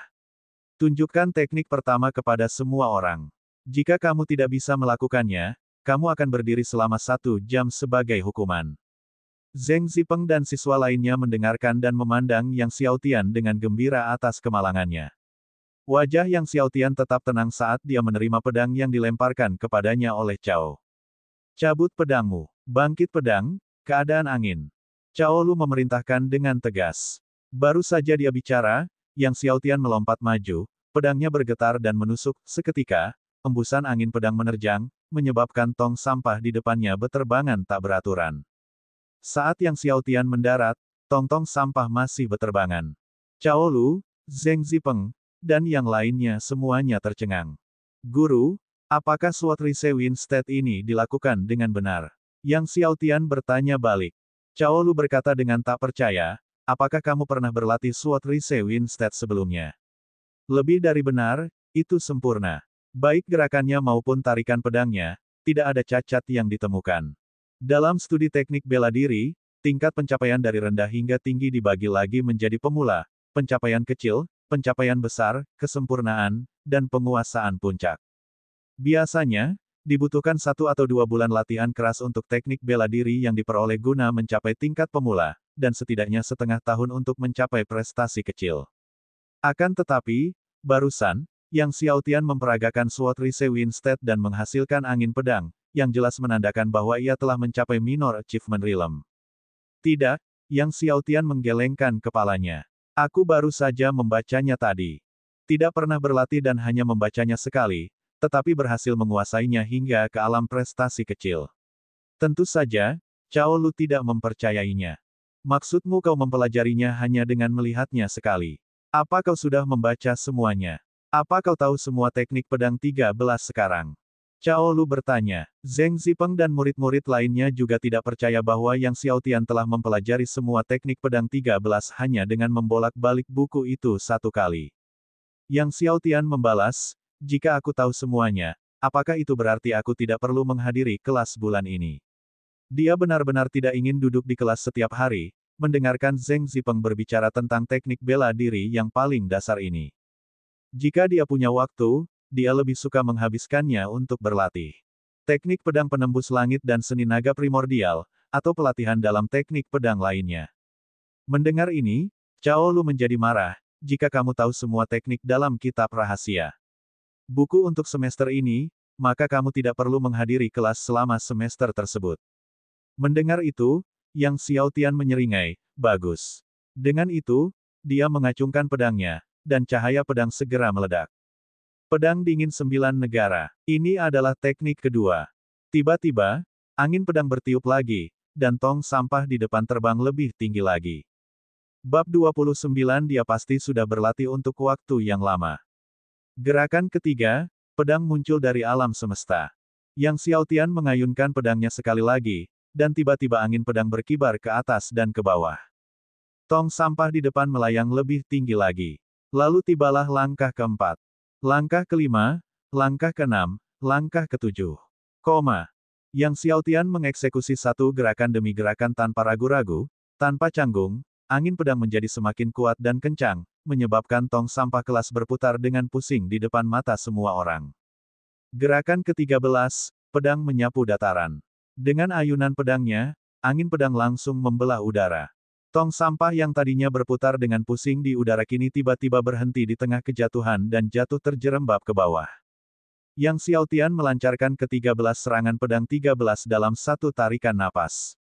Speaker 1: Tunjukkan teknik pertama kepada semua orang. Jika kamu tidak bisa melakukannya, kamu akan berdiri selama 1 jam sebagai hukuman. Zheng Zipeng dan siswa lainnya mendengarkan dan memandang Yang Xiao Tian dengan gembira atas kemalangannya. Wajah Yang Xiao Tian tetap tenang saat dia menerima pedang yang dilemparkan kepadanya oleh Cao. Cabut pedangmu. Bangkit pedang, keadaan angin. Cao Lu memerintahkan dengan tegas. Baru saja dia bicara, Yang Xiao Tian melompat maju, pedangnya bergetar dan menusuk, seketika, embusan angin pedang menerjang, menyebabkan tong sampah di depannya beterbangan tak beraturan. Saat Yang Xiao Tian mendarat, tong-tong sampah masih beterbangan. Cao Lu, Zheng Zipeng, dan yang lainnya semuanya tercengang. Guru, apakah Sword Rise Winstead ini dilakukan dengan benar? Yang Xiao Tian bertanya balik. Cao Lu berkata dengan tak percaya, apakah kamu pernah berlatih Sword Rise Winstead sebelumnya? Lebih dari benar, itu sempurna. Baik gerakannya maupun tarikan pedangnya, tidak ada cacat yang ditemukan. Dalam studi teknik bela diri, tingkat pencapaian dari rendah hingga tinggi dibagi lagi menjadi pemula, pencapaian kecil, pencapaian besar, kesempurnaan, dan penguasaan puncak. Biasanya, dibutuhkan 1 atau 2 bulan latihan keras untuk teknik bela diri yang diperoleh guna mencapai tingkat pemula, dan setidaknya setengah tahun untuk mencapai prestasi kecil. Akan tetapi, barusan, Yang Xiao Tian memperagakan Sword Rise Winstead dan menghasilkan angin pedang, yang jelas menandakan bahwa ia telah mencapai Minor Achievement Realm. Tidak, Yang Xiao Tian menggelengkan kepalanya. Aku baru saja membacanya tadi. Tidak pernah berlatih dan hanya membacanya sekali, tetapi berhasil menguasainya hingga ke alam prestasi kecil. Tentu saja, Cao Lu tidak mempercayainya. Maksudmu kau mempelajarinya hanya dengan melihatnya sekali. Apa kau sudah membaca semuanya? Apa kau tahu semua teknik pedang 13 sekarang? Cao Lu bertanya. Zheng Zipeng dan murid-murid lainnya juga tidak percaya bahwa Yang Xiao Tian telah mempelajari semua teknik pedang 13 hanya dengan membolak-balik buku itu 1 kali. Yang Xiaotian membalas, jika aku tahu semuanya, apakah itu berarti aku tidak perlu menghadiri kelas bulan ini? Dia benar-benar tidak ingin duduk di kelas setiap hari, mendengarkan Zheng Zipeng berbicara tentang teknik bela diri yang paling dasar ini. Jika dia punya waktu, dia lebih suka menghabiskannya untuk berlatih. Teknik pedang penembus langit dan seni naga primordial, atau pelatihan dalam teknik pedang lainnya. Mendengar ini, Cao Lu menjadi marah, jika kamu tahu semua teknik dalam kitab rahasia. Buku untuk semester ini, maka kamu tidak perlu menghadiri kelas selama semester tersebut. Mendengar itu, Yang Xiaotian menyeringai, bagus. Dengan itu, dia mengacungkan pedangnya, dan cahaya pedang segera meledak. Pedang dingin 9 negara. Ini adalah teknik kedua. Tiba-tiba, angin pedang bertiup lagi, dan tong sampah di depan terbang lebih tinggi lagi. Bab 29 dia pasti sudah berlatih untuk waktu yang lama. Gerakan ketiga, pedang muncul dari alam semesta. Yang Xiaotian mengayunkan pedangnya sekali lagi, dan tiba-tiba angin pedang berkibar ke atas dan ke bawah. Tong sampah di depan melayang lebih tinggi lagi. Lalu tibalah langkah keempat. Langkah kelima, langkah keenam, langkah ketujuh. Yang Xiaotian mengeksekusi satu gerakan demi gerakan tanpa ragu-ragu, tanpa canggung, angin pedang menjadi semakin kuat dan kencang, menyebabkan tong sampah kelas berputar dengan pusing di depan mata semua orang. Gerakan ke-13, pedang menyapu dataran. Dengan ayunan pedangnya, angin pedang langsung membelah udara. Tong sampah yang tadinya berputar dengan pusing di udara kini tiba-tiba berhenti di tengah kejatuhan dan jatuh terjerembab ke bawah. Yang Xiaotian melancarkan ke-13 serangan pedang 13 dalam satu tarikan napas.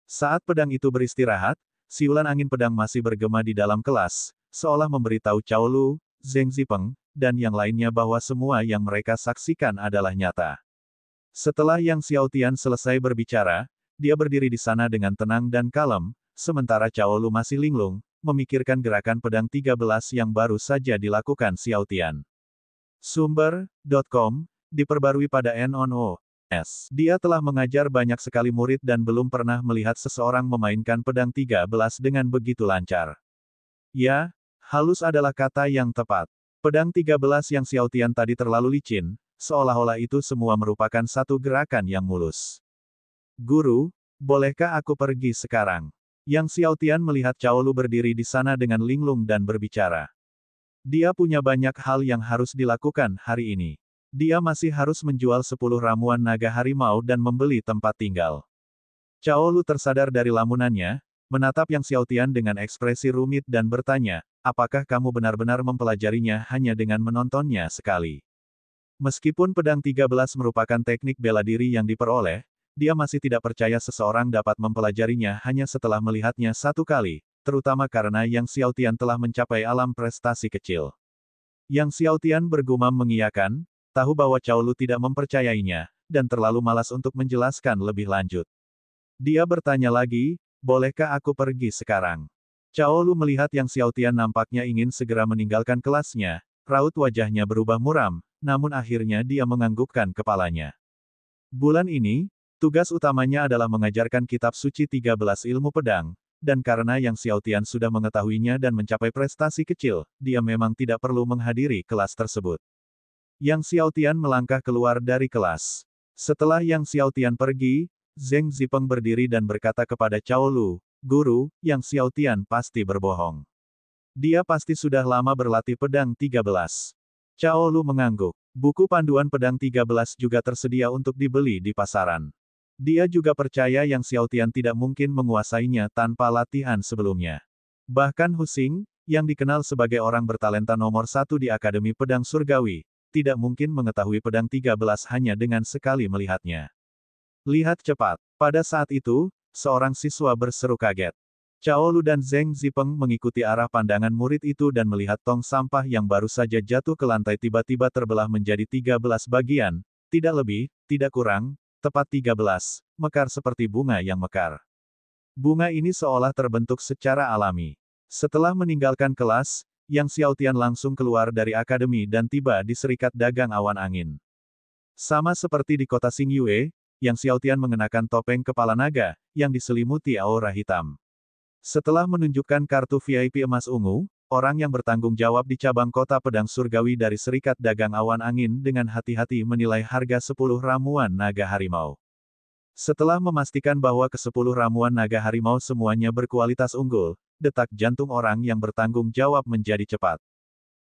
Speaker 1: Saat pedang itu beristirahat, siulan angin pedang masih bergema di dalam kelas, seolah memberitahu Cao Lu, Zheng Zipeng, dan yang lainnya bahwa semua yang mereka saksikan adalah nyata. Setelah Yang Xiaotian selesai berbicara, dia berdiri di sana dengan tenang dan kalem, sementara Cao Lu masih linglung, memikirkan gerakan pedang 13 yang baru saja dilakukan Xiaotian. Sumber.com, diperbarui pada NONOS. Dia telah mengajar banyak sekali murid dan belum pernah melihat seseorang memainkan pedang 13 dengan begitu lancar. Ya, halus adalah kata yang tepat. Pedang 13 yang Xiaotian tadi terlalu licin, seolah-olah itu semua merupakan satu gerakan yang mulus. Guru, bolehkah aku pergi sekarang? Yang Xiaotian melihat Cao Lu berdiri di sana dengan linglung dan berbicara. Dia punya banyak hal yang harus dilakukan hari ini. Dia masih harus menjual 10 ramuan naga harimau dan membeli tempat tinggal. Cao Lu tersadar dari lamunannya, menatap Yang Xiaotian dengan ekspresi rumit dan bertanya, apakah kamu benar-benar mempelajarinya hanya dengan menontonnya sekali? Meskipun pedang 13 merupakan teknik bela diri yang diperoleh, dia masih tidak percaya seseorang dapat mempelajarinya hanya setelah melihatnya satu kali, terutama karena Yang Xiaotian telah mencapai alam prestasi kecil. Yang Xiaotian bergumam mengiyakan, tahu bahwa Cao Lu tidak mempercayainya, dan terlalu malas untuk menjelaskan lebih lanjut. Dia bertanya lagi, bolehkah aku pergi sekarang? Cao Lu melihat Yang Xiaotian nampaknya ingin segera meninggalkan kelasnya, raut wajahnya berubah muram, namun akhirnya dia menganggukkan kepalanya. Bulan ini, tugas utamanya adalah mengajarkan kitab suci 13 ilmu pedang, dan karena Yang Xiaotian sudah mengetahuinya dan mencapai prestasi kecil, dia memang tidak perlu menghadiri kelas tersebut. Yang Xiaotian melangkah keluar dari kelas. Setelah Yang Xiaotian pergi, Zheng Zipeng berdiri dan berkata kepada Cao Lu, Guru, Yang Xiaotian pasti berbohong. Dia pasti sudah lama berlatih pedang 13. Cao Lu mengangguk. Buku panduan pedang 13 juga tersedia untuk dibeli di pasaran. Dia juga percaya Yang Xiaotian tidak mungkin menguasainya tanpa latihan sebelumnya. Bahkan Hu Xing, yang dikenal sebagai orang bertalenta nomor 1 di Akademi Pedang Surgawi, tidak mungkin mengetahui pedang 13 hanya dengan sekali melihatnya. Lihat cepat. Pada saat itu, seorang siswa berseru kaget. Cao Lu dan Zheng Zipeng mengikuti arah pandangan murid itu dan melihat tong sampah yang baru saja jatuh ke lantai tiba-tiba terbelah menjadi 13 bagian, tidak lebih, tidak kurang, tepat 13, mekar seperti bunga yang mekar. Bunga ini seolah terbentuk secara alami. Setelah meninggalkan kelas, Yang Xiaotian langsung keluar dari akademi dan tiba di serikat dagang awan angin. Sama seperti di kota Xingyue, Yang Xiaotian mengenakan topeng kepala naga, yang diselimuti aura hitam. Setelah menunjukkan kartu VIP emas ungu, orang yang bertanggung jawab di cabang kota pedang surgawi dari Serikat Dagang Awan Angin dengan hati-hati menilai harga 10 ramuan naga harimau. Setelah memastikan bahwa ke-10 ramuan naga harimau semuanya berkualitas unggul, detak jantung orang yang bertanggung jawab menjadi cepat.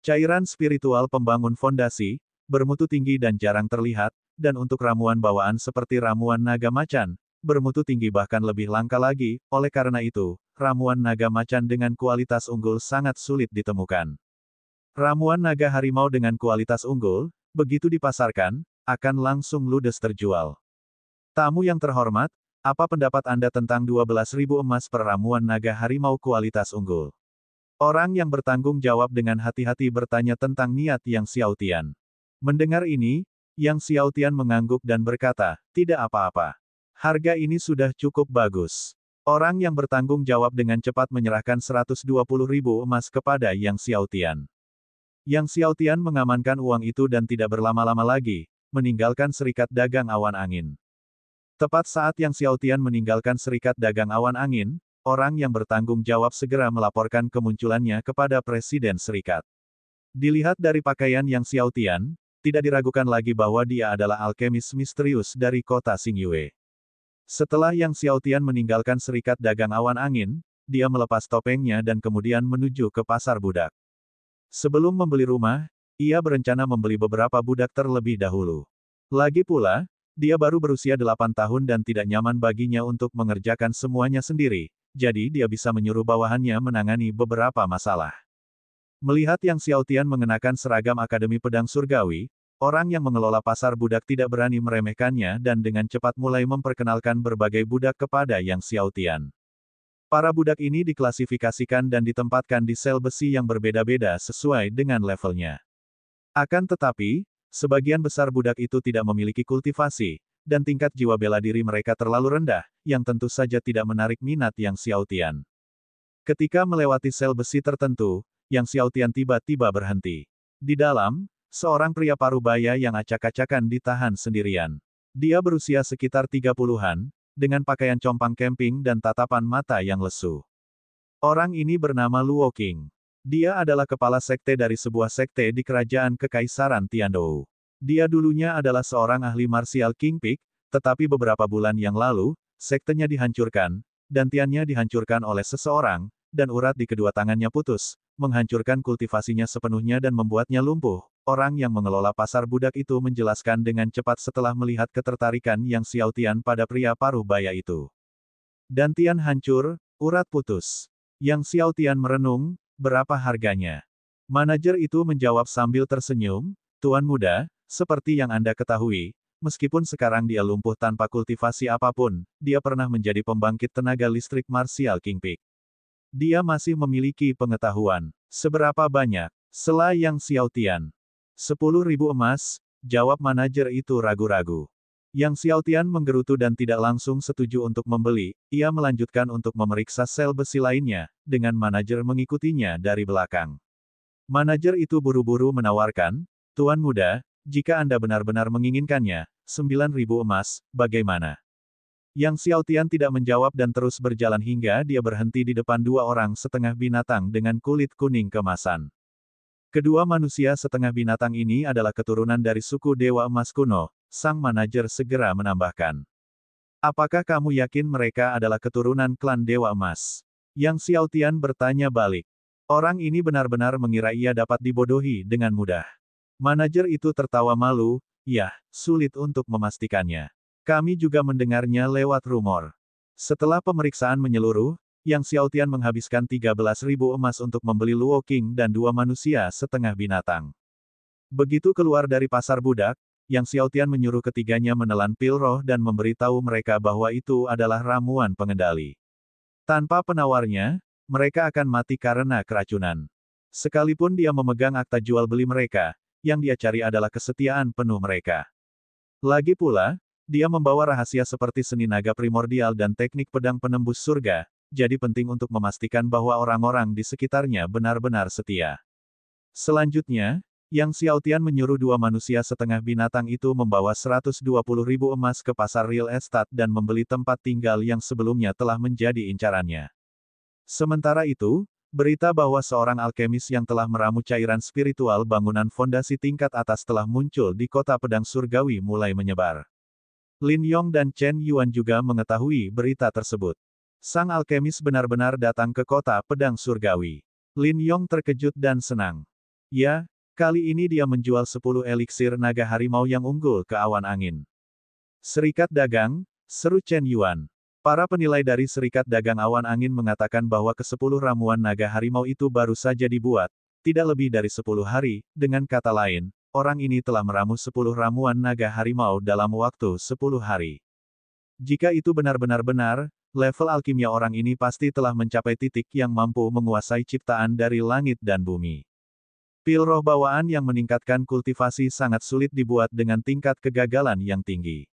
Speaker 1: Cairan spiritual pembangun fondasi, bermutu tinggi dan jarang terlihat, dan untuk ramuan bawaan seperti ramuan naga macan, bermutu tinggi bahkan lebih langka lagi, oleh karena itu, ramuan naga macan dengan kualitas unggul sangat sulit ditemukan. Ramuan naga harimau dengan kualitas unggul, begitu dipasarkan, akan langsung ludes terjual. Tamu yang terhormat, apa pendapat Anda tentang 12.000 emas per ramuan naga harimau kualitas unggul? Orang yang bertanggung jawab dengan hati-hati bertanya tentang niat Yang Xiaotian. Mendengar ini, Yang Xiaotian mengangguk dan berkata, tidak apa-apa. Harga ini sudah cukup bagus. Orang yang bertanggung jawab dengan cepat menyerahkan 120.000 emas kepada Yang Xiaotian. Yang Xiaotian mengamankan uang itu dan tidak berlama-lama lagi, meninggalkan Serikat Dagang Awan Angin. Tepat saat Yang Xiaotian meninggalkan Serikat Dagang Awan Angin, orang yang bertanggung jawab segera melaporkan kemunculannya kepada Presiden Serikat. Dilihat dari pakaian Yang Xiaotian, tidak diragukan lagi bahwa dia adalah alkemis misterius dari kota Xingyue. Setelah Yang Xiaotian meninggalkan Serikat Dagang Awan Angin, dia melepas topengnya dan kemudian menuju ke pasar budak. Sebelum membeli rumah, ia berencana membeli beberapa budak terlebih dahulu. Lagi pula, dia baru berusia 8 tahun dan tidak nyaman baginya untuk mengerjakan semuanya sendiri, jadi dia bisa menyuruh bawahannya menangani beberapa masalah. Melihat Yang Xiaotian mengenakan seragam Akademi Pedang Surgawi, orang yang mengelola pasar budak tidak berani meremehkannya dan dengan cepat mulai memperkenalkan berbagai budak kepada Yang Xiaotian. Para budak ini diklasifikasikan dan ditempatkan di sel besi yang berbeda-beda sesuai dengan levelnya. Akan tetapi, sebagian besar budak itu tidak memiliki kultivasi, dan tingkat jiwa bela diri mereka terlalu rendah, yang tentu saja tidak menarik minat Yang Xiaotian. Ketika melewati sel besi tertentu, Yang Xiaotian tiba-tiba berhenti. Di dalam, seorang pria parubaya yang acak-acakan ditahan sendirian. Dia berusia sekitar 30-an, dengan pakaian compang camping dan tatapan mata yang lesu. Orang ini bernama Luo Qing. Dia adalah kepala sekte dari sebuah sekte di kerajaan Kekaisaran Tiandou. Dia dulunya adalah seorang ahli marsial King Peak, tetapi beberapa bulan yang lalu, sektenya dihancurkan, dan tiannya dihancurkan oleh seseorang, dan urat di kedua tangannya putus, menghancurkan kultivasinya sepenuhnya dan membuatnya lumpuh. Orang yang mengelola pasar budak itu menjelaskan dengan cepat setelah melihat ketertarikan Yang Xiaotian pada pria parubaya itu. Dan tian hancur, urat putus. Yang Xiaotian merenung, berapa harganya? Manajer itu menjawab sambil tersenyum, Tuan muda, seperti yang Anda ketahui, meskipun sekarang dia lumpuh tanpa kultivasi apapun, dia pernah menjadi pembangkit tenaga listrik marsial King Peak. Dia masih memiliki pengetahuan. Seberapa banyak? Sela Yang Xiaotian. 10.000 emas, jawab manajer itu ragu-ragu. Yang Xiaotian menggerutu dan tidak langsung setuju untuk membeli, ia melanjutkan untuk memeriksa sel besi lainnya, dengan manajer mengikutinya dari belakang. Manajer itu buru-buru menawarkan, Tuan muda, jika Anda benar-benar menginginkannya, 9.000 emas, bagaimana? Yang Xiaotian tidak menjawab dan terus berjalan hingga dia berhenti di depan dua orang setengah binatang dengan kulit kuning kemasan. Kedua manusia setengah binatang ini adalah keturunan dari suku Dewa Emas kuno, sang manajer segera menambahkan. Apakah kamu yakin mereka adalah keturunan klan Dewa Emas? Yang Xiaotian bertanya balik. Orang ini benar-benar mengira ia dapat dibodohi dengan mudah. Manajer itu tertawa malu, ya, sulit untuk memastikannya. Kami juga mendengarnya lewat rumor. Setelah pemeriksaan menyeluruh, Yang Xiaotian menghabiskan 13.000 emas untuk membeli Luo Qing dan dua manusia setengah binatang. Begitu keluar dari pasar budak, Yang Xiaotian menyuruh ketiganya menelan pil roh dan memberitahu mereka bahwa itu adalah ramuan pengendali. Tanpa penawarnya, mereka akan mati karena keracunan. Sekalipun dia memegang akta jual beli mereka, yang dia cari adalah kesetiaan penuh mereka. Lagi pula, dia membawa rahasia seperti seni naga primordial dan teknik pedang penembus surga, jadi penting untuk memastikan bahwa orang-orang di sekitarnya benar-benar setia. Selanjutnya, Yang Xiaotian menyuruh dua manusia setengah binatang itu membawa 120.000 emas ke pasar real estate dan membeli tempat tinggal yang sebelumnya telah menjadi incarannya. Sementara itu, Berita bahwa seorang alkemis yang telah meramu cairan spiritual bangunan fondasi tingkat atas telah muncul di kota pedang surgawi mulai menyebar. Lin Yong dan Chen Yuan juga mengetahui berita tersebut. Sang alkemis benar-benar datang ke kota pedang surgawi. Lin Yong terkejut dan senang. Ya, kali ini dia menjual 10 eliksir naga harimau yang unggul ke awan angin. Serikat dagang, seru Chen Yuan. Para penilai dari Serikat Dagang Awan Angin mengatakan bahwa ke-10 ramuan naga harimau itu baru saja dibuat, tidak lebih dari 10 hari, dengan kata lain, orang ini telah meramu 10 ramuan naga harimau dalam waktu 10 hari. Jika itu benar-benar benar, level alkimia orang ini pasti telah mencapai titik yang mampu menguasai ciptaan dari langit dan bumi. Pil roh bawaan yang meningkatkan kultivasi sangat sulit dibuat dengan tingkat kegagalan yang tinggi.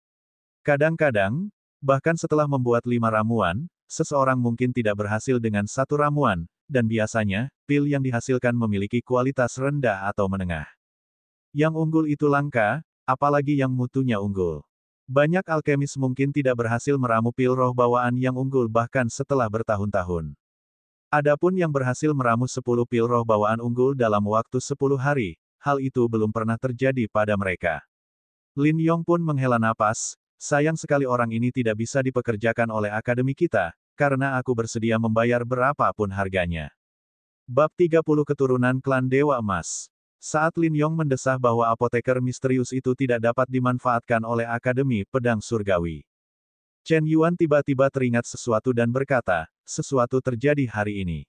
Speaker 1: Kadang-kadang, bahkan setelah membuat 5 ramuan, seseorang mungkin tidak berhasil dengan 1 ramuan, dan biasanya, pil yang dihasilkan memiliki kualitas rendah atau menengah. Yang unggul itu langka, apalagi yang mutunya unggul. Banyak alkemis mungkin tidak berhasil meramu pil roh bawaan yang unggul bahkan setelah bertahun-tahun. Adapun yang berhasil meramu 10 pil roh bawaan unggul dalam waktu 10 hari, hal itu belum pernah terjadi pada mereka. Lin Yong pun menghela napas. Sayang sekali orang ini tidak bisa dipekerjakan oleh akademi kita, karena aku bersedia membayar berapapun harganya. Bab 30 Keturunan Klan Dewa Emas. Saat Lin Yong mendesah bahwa apoteker misterius itu tidak dapat dimanfaatkan oleh Akademi Pedang Surgawi, Chen Yuan tiba-tiba teringat sesuatu dan berkata, sesuatu terjadi hari ini.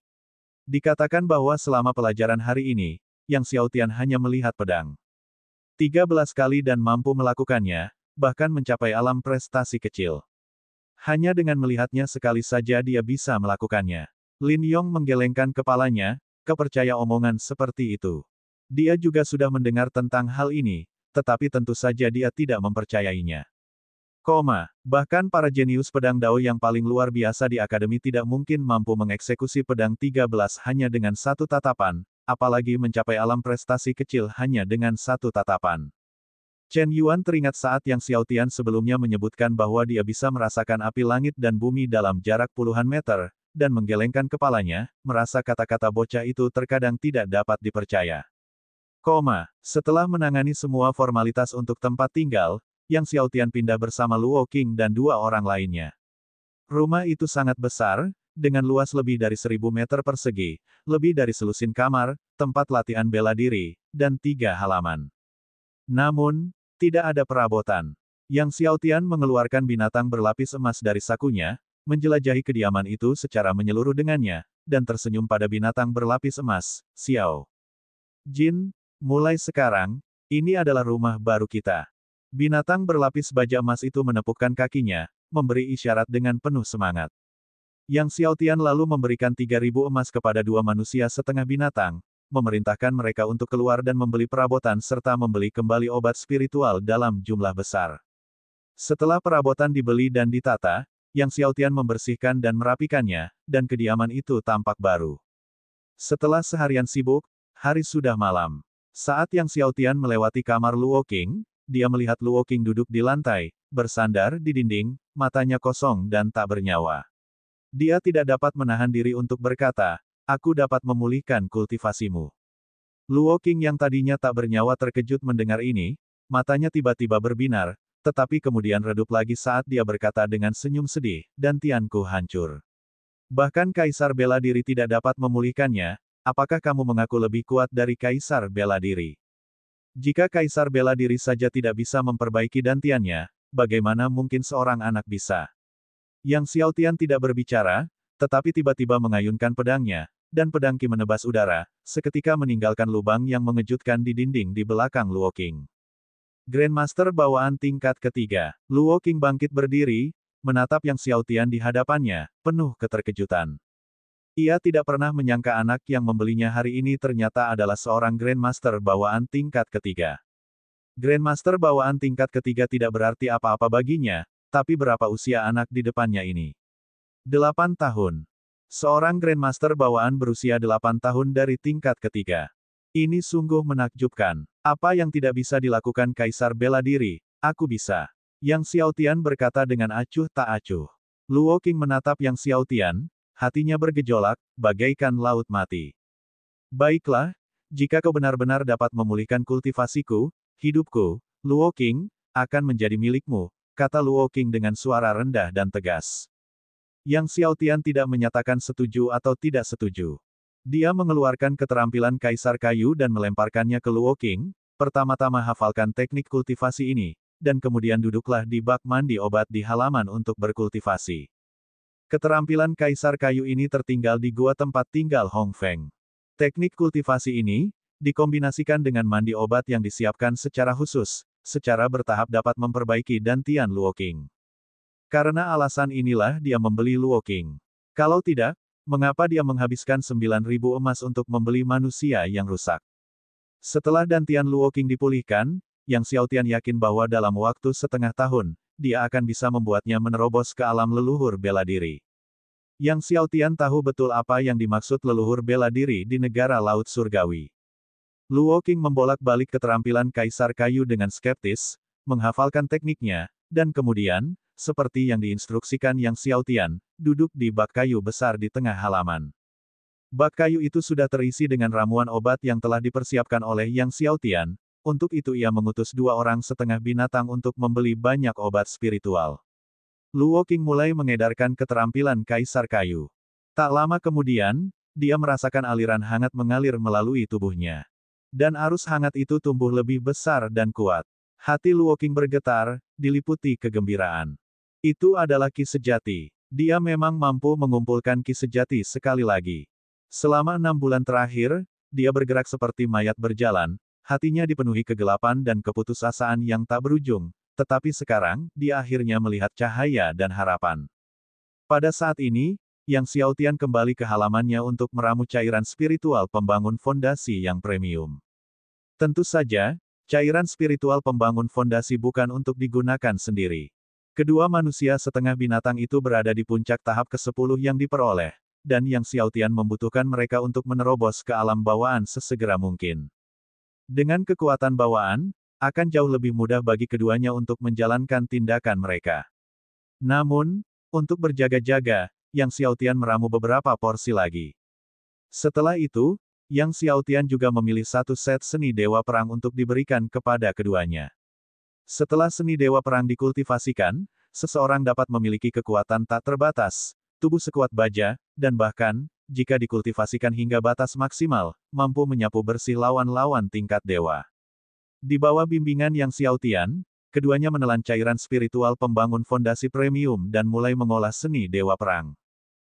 Speaker 1: Dikatakan bahwa selama pelajaran hari ini, Yang Xiaotian hanya melihat pedang 13 kali dan mampu melakukannya, bahkan mencapai alam prestasi kecil. Hanya dengan melihatnya sekali saja dia bisa melakukannya. Lin Yong menggelengkan kepalanya, kepercaya omongan seperti itu. Dia juga sudah mendengar tentang hal ini, tetapi tentu saja dia tidak mempercayainya. Bahkan para jenius pedang Dao yang paling luar biasa di akademi tidak mungkin mampu mengeksekusi pedang 13 hanya dengan 1 tatapan, apalagi mencapai alam prestasi kecil hanya dengan 1 tatapan. Chen Yuan teringat saat Yang Xiaotian sebelumnya menyebutkan bahwa dia bisa merasakan api langit dan bumi dalam jarak puluhan meter, dan menggelengkan kepalanya, merasa kata-kata bocah itu terkadang tidak dapat dipercaya. Setelah menangani semua formalitas untuk tempat tinggal, Yang Xiaotian pindah bersama Luo Qing dan 2 orang lainnya. Rumah itu sangat besar, dengan luas lebih dari 1000 meter persegi, lebih dari selusin kamar, tempat latihan bela diri, dan 3 halaman. Namun, tidak ada perabotan. Yang Xiaotian mengeluarkan binatang berlapis emas dari sakunya, menjelajahi kediaman itu secara menyeluruh dengannya, dan tersenyum pada binatang berlapis emas, Xiao Jin, mulai sekarang, ini adalah rumah baru kita. Binatang berlapis baja emas itu menepukkan kakinya, memberi isyarat dengan penuh semangat. Yang Xiaotian lalu memberikan 3000 emas kepada 2 manusia setengah binatang, memerintahkan mereka untuk keluar dan membeli perabotan serta membeli kembali obat spiritual dalam jumlah besar. Setelah perabotan dibeli dan ditata, Yang Xiaotian membersihkan dan merapikannya, dan kediaman itu tampak baru. Setelah seharian sibuk, hari sudah malam. Saat Yang Xiaotian melewati kamar Luo Qing, dia melihat Luo Qing duduk di lantai, bersandar di dinding, matanya kosong dan tak bernyawa. Dia tidak dapat menahan diri untuk berkata, aku dapat memulihkan kultivasimu. Luo Qing yang tadinya tak bernyawa terkejut mendengar ini, matanya tiba-tiba berbinar, tetapi kemudian redup lagi saat dia berkata dengan senyum sedih, dan Tianku hancur. Bahkan Kaisar Bela Diri tidak dapat memulihkannya, apakah kamu mengaku lebih kuat dari Kaisar Bela Diri? Jika Kaisar Bela Diri saja tidak bisa memperbaiki dantiannya, bagaimana mungkin seorang anak bisa? Yang Xiaotian tidak berbicara, tetapi tiba-tiba mengayunkan pedangnya, dan pedang Qi menebas udara, seketika meninggalkan lubang yang mengejutkan di dinding di belakang Luo Qing. Grandmaster bawaan tingkat ketiga, Luo Qing bangkit berdiri, menatap Yang Xiaotian di hadapannya, penuh keterkejutan. Ia tidak pernah menyangka anak yang membelinya hari ini ternyata adalah seorang Grandmaster bawaan tingkat ketiga. Grandmaster bawaan tingkat ketiga tidak berarti apa-apa baginya, tapi berapa usia anak di depannya ini? 8 tahun. Seorang Grandmaster bawaan berusia 8 tahun dari tingkat ketiga. Ini sungguh menakjubkan. Apa yang tidak bisa dilakukan Kaisar Bela Diri, aku bisa. Yang Xiaotian berkata dengan acuh tak acuh. Luo Qing menatap Yang Xiaotian, hatinya bergejolak, bagaikan laut mati. Baiklah, jika kau benar-benar dapat memulihkan kultivasiku, hidupku, Luo Qing, akan menjadi milikmu, kata Luo Qing dengan suara rendah dan tegas. Yang Xiaotian tidak menyatakan setuju atau tidak setuju. Dia mengeluarkan keterampilan Kaisar Kayu dan melemparkannya ke Luo Qing, pertama-tama hafalkan teknik kultivasi ini, dan kemudian duduklah di bak mandi obat di halaman untuk berkultivasi. Keterampilan Kaisar Kayu ini tertinggal di gua tempat tinggal Hong Feng. Teknik kultivasi ini, dikombinasikan dengan mandi obat yang disiapkan secara khusus, secara bertahap dapat memperbaiki dantian Luo Qing. Karena alasan inilah dia membeli Luo Qing. Kalau tidak, mengapa dia menghabiskan 9.000 emas untuk membeli manusia yang rusak? Setelah dantian Luo Qing dipulihkan, Yang Xiaotian yakin bahwa dalam waktu setengah tahun, dia akan bisa membuatnya menerobos ke alam leluhur bela diri. Yang Xiaotian tahu betul apa yang dimaksud leluhur bela diri di negara Laut Surgawi. Luo Qing membolak-balik keterampilan Kaisar Kayu dengan skeptis, menghafalkan tekniknya, dan kemudian, seperti yang diinstruksikan Yang Xiaotian, duduk di bak kayu besar di tengah halaman. Bak kayu itu sudah terisi dengan ramuan obat yang telah dipersiapkan oleh Yang Xiaotian, untuk itu ia mengutus 2 orang setengah binatang untuk membeli banyak obat spiritual. Luo Qing mulai mengedarkan keterampilan Kaisar Kayu. Tak lama kemudian, dia merasakan aliran hangat mengalir melalui tubuhnya. Dan arus hangat itu tumbuh lebih besar dan kuat. Hati Luo Qing bergetar, diliputi kegembiraan. Itu adalah Ki sejati. Dia memang mampu mengumpulkan Ki sejati sekali lagi. Selama 6 bulan terakhir, dia bergerak seperti mayat berjalan, hatinya dipenuhi kegelapan dan keputusasaan yang tak berujung. Tetapi sekarang, dia akhirnya melihat cahaya dan harapan. Pada saat ini, Yang Xiaotian kembali ke halamannya untuk meramu cairan spiritual pembangun fondasi yang premium. Tentu saja, cairan spiritual pembangun fondasi bukan untuk digunakan sendiri. Kedua manusia setengah binatang itu berada di puncak tahap ke-10 yang diperoleh, dan Yang Xiaotian membutuhkan mereka untuk menerobos ke alam bawaan sesegera mungkin. Dengan kekuatan bawaan, akan jauh lebih mudah bagi keduanya untuk menjalankan tindakan mereka. Namun, untuk berjaga-jaga, Yang Xiaotian meramu beberapa porsi lagi. Setelah itu, Yang Xiaotian juga memilih 1 set seni Dewa Perang untuk diberikan kepada keduanya. Setelah seni Dewa Perang dikultivasikan, seseorang dapat memiliki kekuatan tak terbatas, tubuh sekuat baja, dan bahkan, jika dikultivasikan hingga batas maksimal, mampu menyapu bersih lawan-lawan tingkat dewa. Di bawah bimbingan Yang Xiaotian, keduanya menelan cairan spiritual pembangun fondasi premium dan mulai mengolah seni Dewa Perang.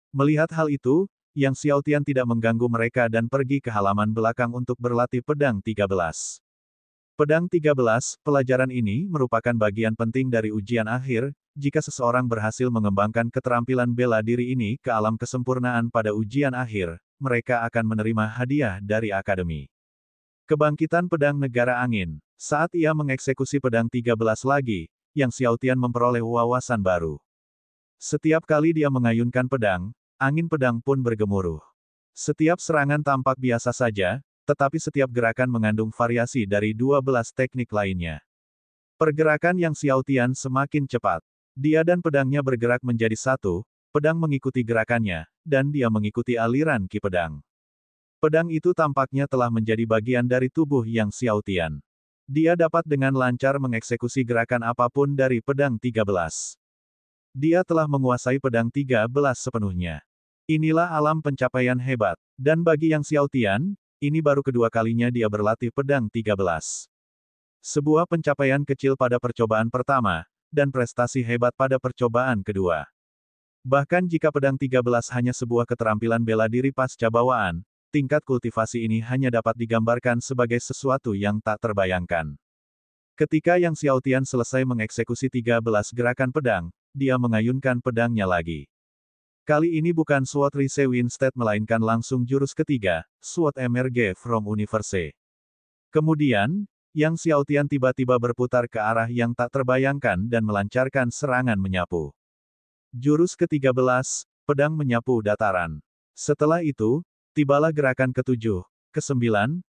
Speaker 1: Melihat hal itu, Yang Xiaotian tidak mengganggu mereka dan pergi ke halaman belakang untuk berlatih pedang 13. Pedang 13, pelajaran ini merupakan bagian penting dari ujian akhir, jika seseorang berhasil mengembangkan keterampilan bela diri ini ke alam kesempurnaan pada ujian akhir, mereka akan menerima hadiah dari akademi. Kebangkitan Pedang Negara Angin. Saat ia mengeksekusi pedang 13 lagi, Yang Xiaotian memperoleh wawasan baru. Setiap kali dia mengayunkan pedang, angin pedang pun bergemuruh. Setiap serangan tampak biasa saja, tetapi setiap gerakan mengandung variasi dari 12 teknik lainnya. Pergerakan Yang Xiaotian semakin cepat. Dia dan pedangnya bergerak menjadi satu, pedang mengikuti gerakannya, dan dia mengikuti aliran ki pedang. Pedang itu tampaknya telah menjadi bagian dari tubuh Yang Xiaotian. Dia dapat dengan lancar mengeksekusi gerakan apapun dari pedang 13. Dia telah menguasai pedang 13 sepenuhnya. Inilah alam pencapaian hebat. Dan bagi Yang Xiaotian, ini baru kedua kalinya dia berlatih pedang 13. Sebuah pencapaian kecil pada percobaan pertama, dan prestasi hebat pada percobaan kedua. Bahkan jika pedang 13 hanya sebuah keterampilan bela diri pasca bawaan, tingkat kultivasi ini hanya dapat digambarkan sebagai sesuatu yang tak terbayangkan. Ketika Yang Xiaotian selesai mengeksekusi 13 gerakan pedang, dia mengayunkan pedangnya lagi. Kali ini bukan Sword Rise Winstead melainkan langsung jurus ketiga, Sword Emerge from Universe. Kemudian, Yang Xiaotian tiba-tiba berputar ke arah yang tak terbayangkan dan melancarkan serangan menyapu. Jurus ke-13, pedang menyapu dataran. Setelah itu, tibalah gerakan ke-7, ke-9,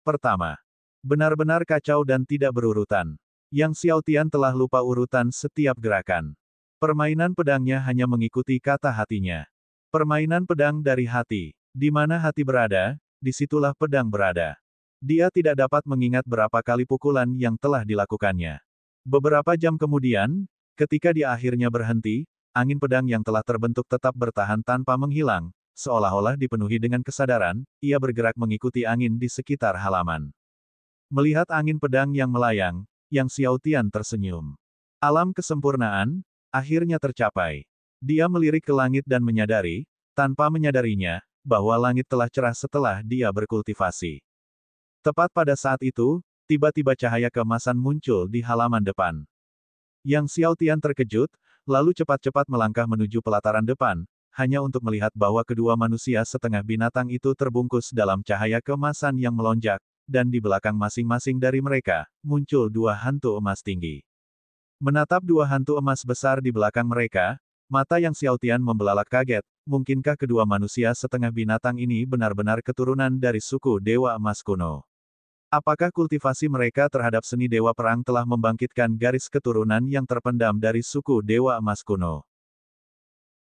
Speaker 1: pertama. Benar-benar kacau dan tidak berurutan. Yang Xiaotian telah lupa urutan setiap gerakan. Permainan pedangnya hanya mengikuti kata hatinya. Permainan pedang dari hati. Di mana hati berada, disitulah pedang berada. Dia tidak dapat mengingat berapa kali pukulan yang telah dilakukannya. Beberapa jam kemudian, ketika dia akhirnya berhenti, angin pedang yang telah terbentuk tetap bertahan tanpa menghilang, seolah-olah dipenuhi dengan kesadaran, ia bergerak mengikuti angin di sekitar halaman. Melihat angin pedang yang melayang, Yang Xiaotian tersenyum. Alam kesempurnaan, akhirnya tercapai. Dia melirik ke langit dan menyadari, tanpa menyadarinya, bahwa langit telah cerah setelah dia berkultivasi. Tepat pada saat itu, tiba-tiba cahaya keemasan muncul di halaman depan. Yang Xiaotian terkejut, lalu cepat-cepat melangkah menuju pelataran depan, hanya untuk melihat bahwa kedua manusia setengah binatang itu terbungkus dalam cahaya keemasan yang melonjak, dan di belakang masing-masing dari mereka, muncul dua hantu emas tinggi. Menatap dua hantu emas besar di belakang mereka, mata Yang Xiaotian membelalak kaget, mungkinkah kedua manusia setengah binatang ini benar-benar keturunan dari suku Dewa Emas kuno? Apakah kultivasi mereka terhadap seni dewa perang telah membangkitkan garis keturunan yang terpendam dari suku Dewa Emas kuno?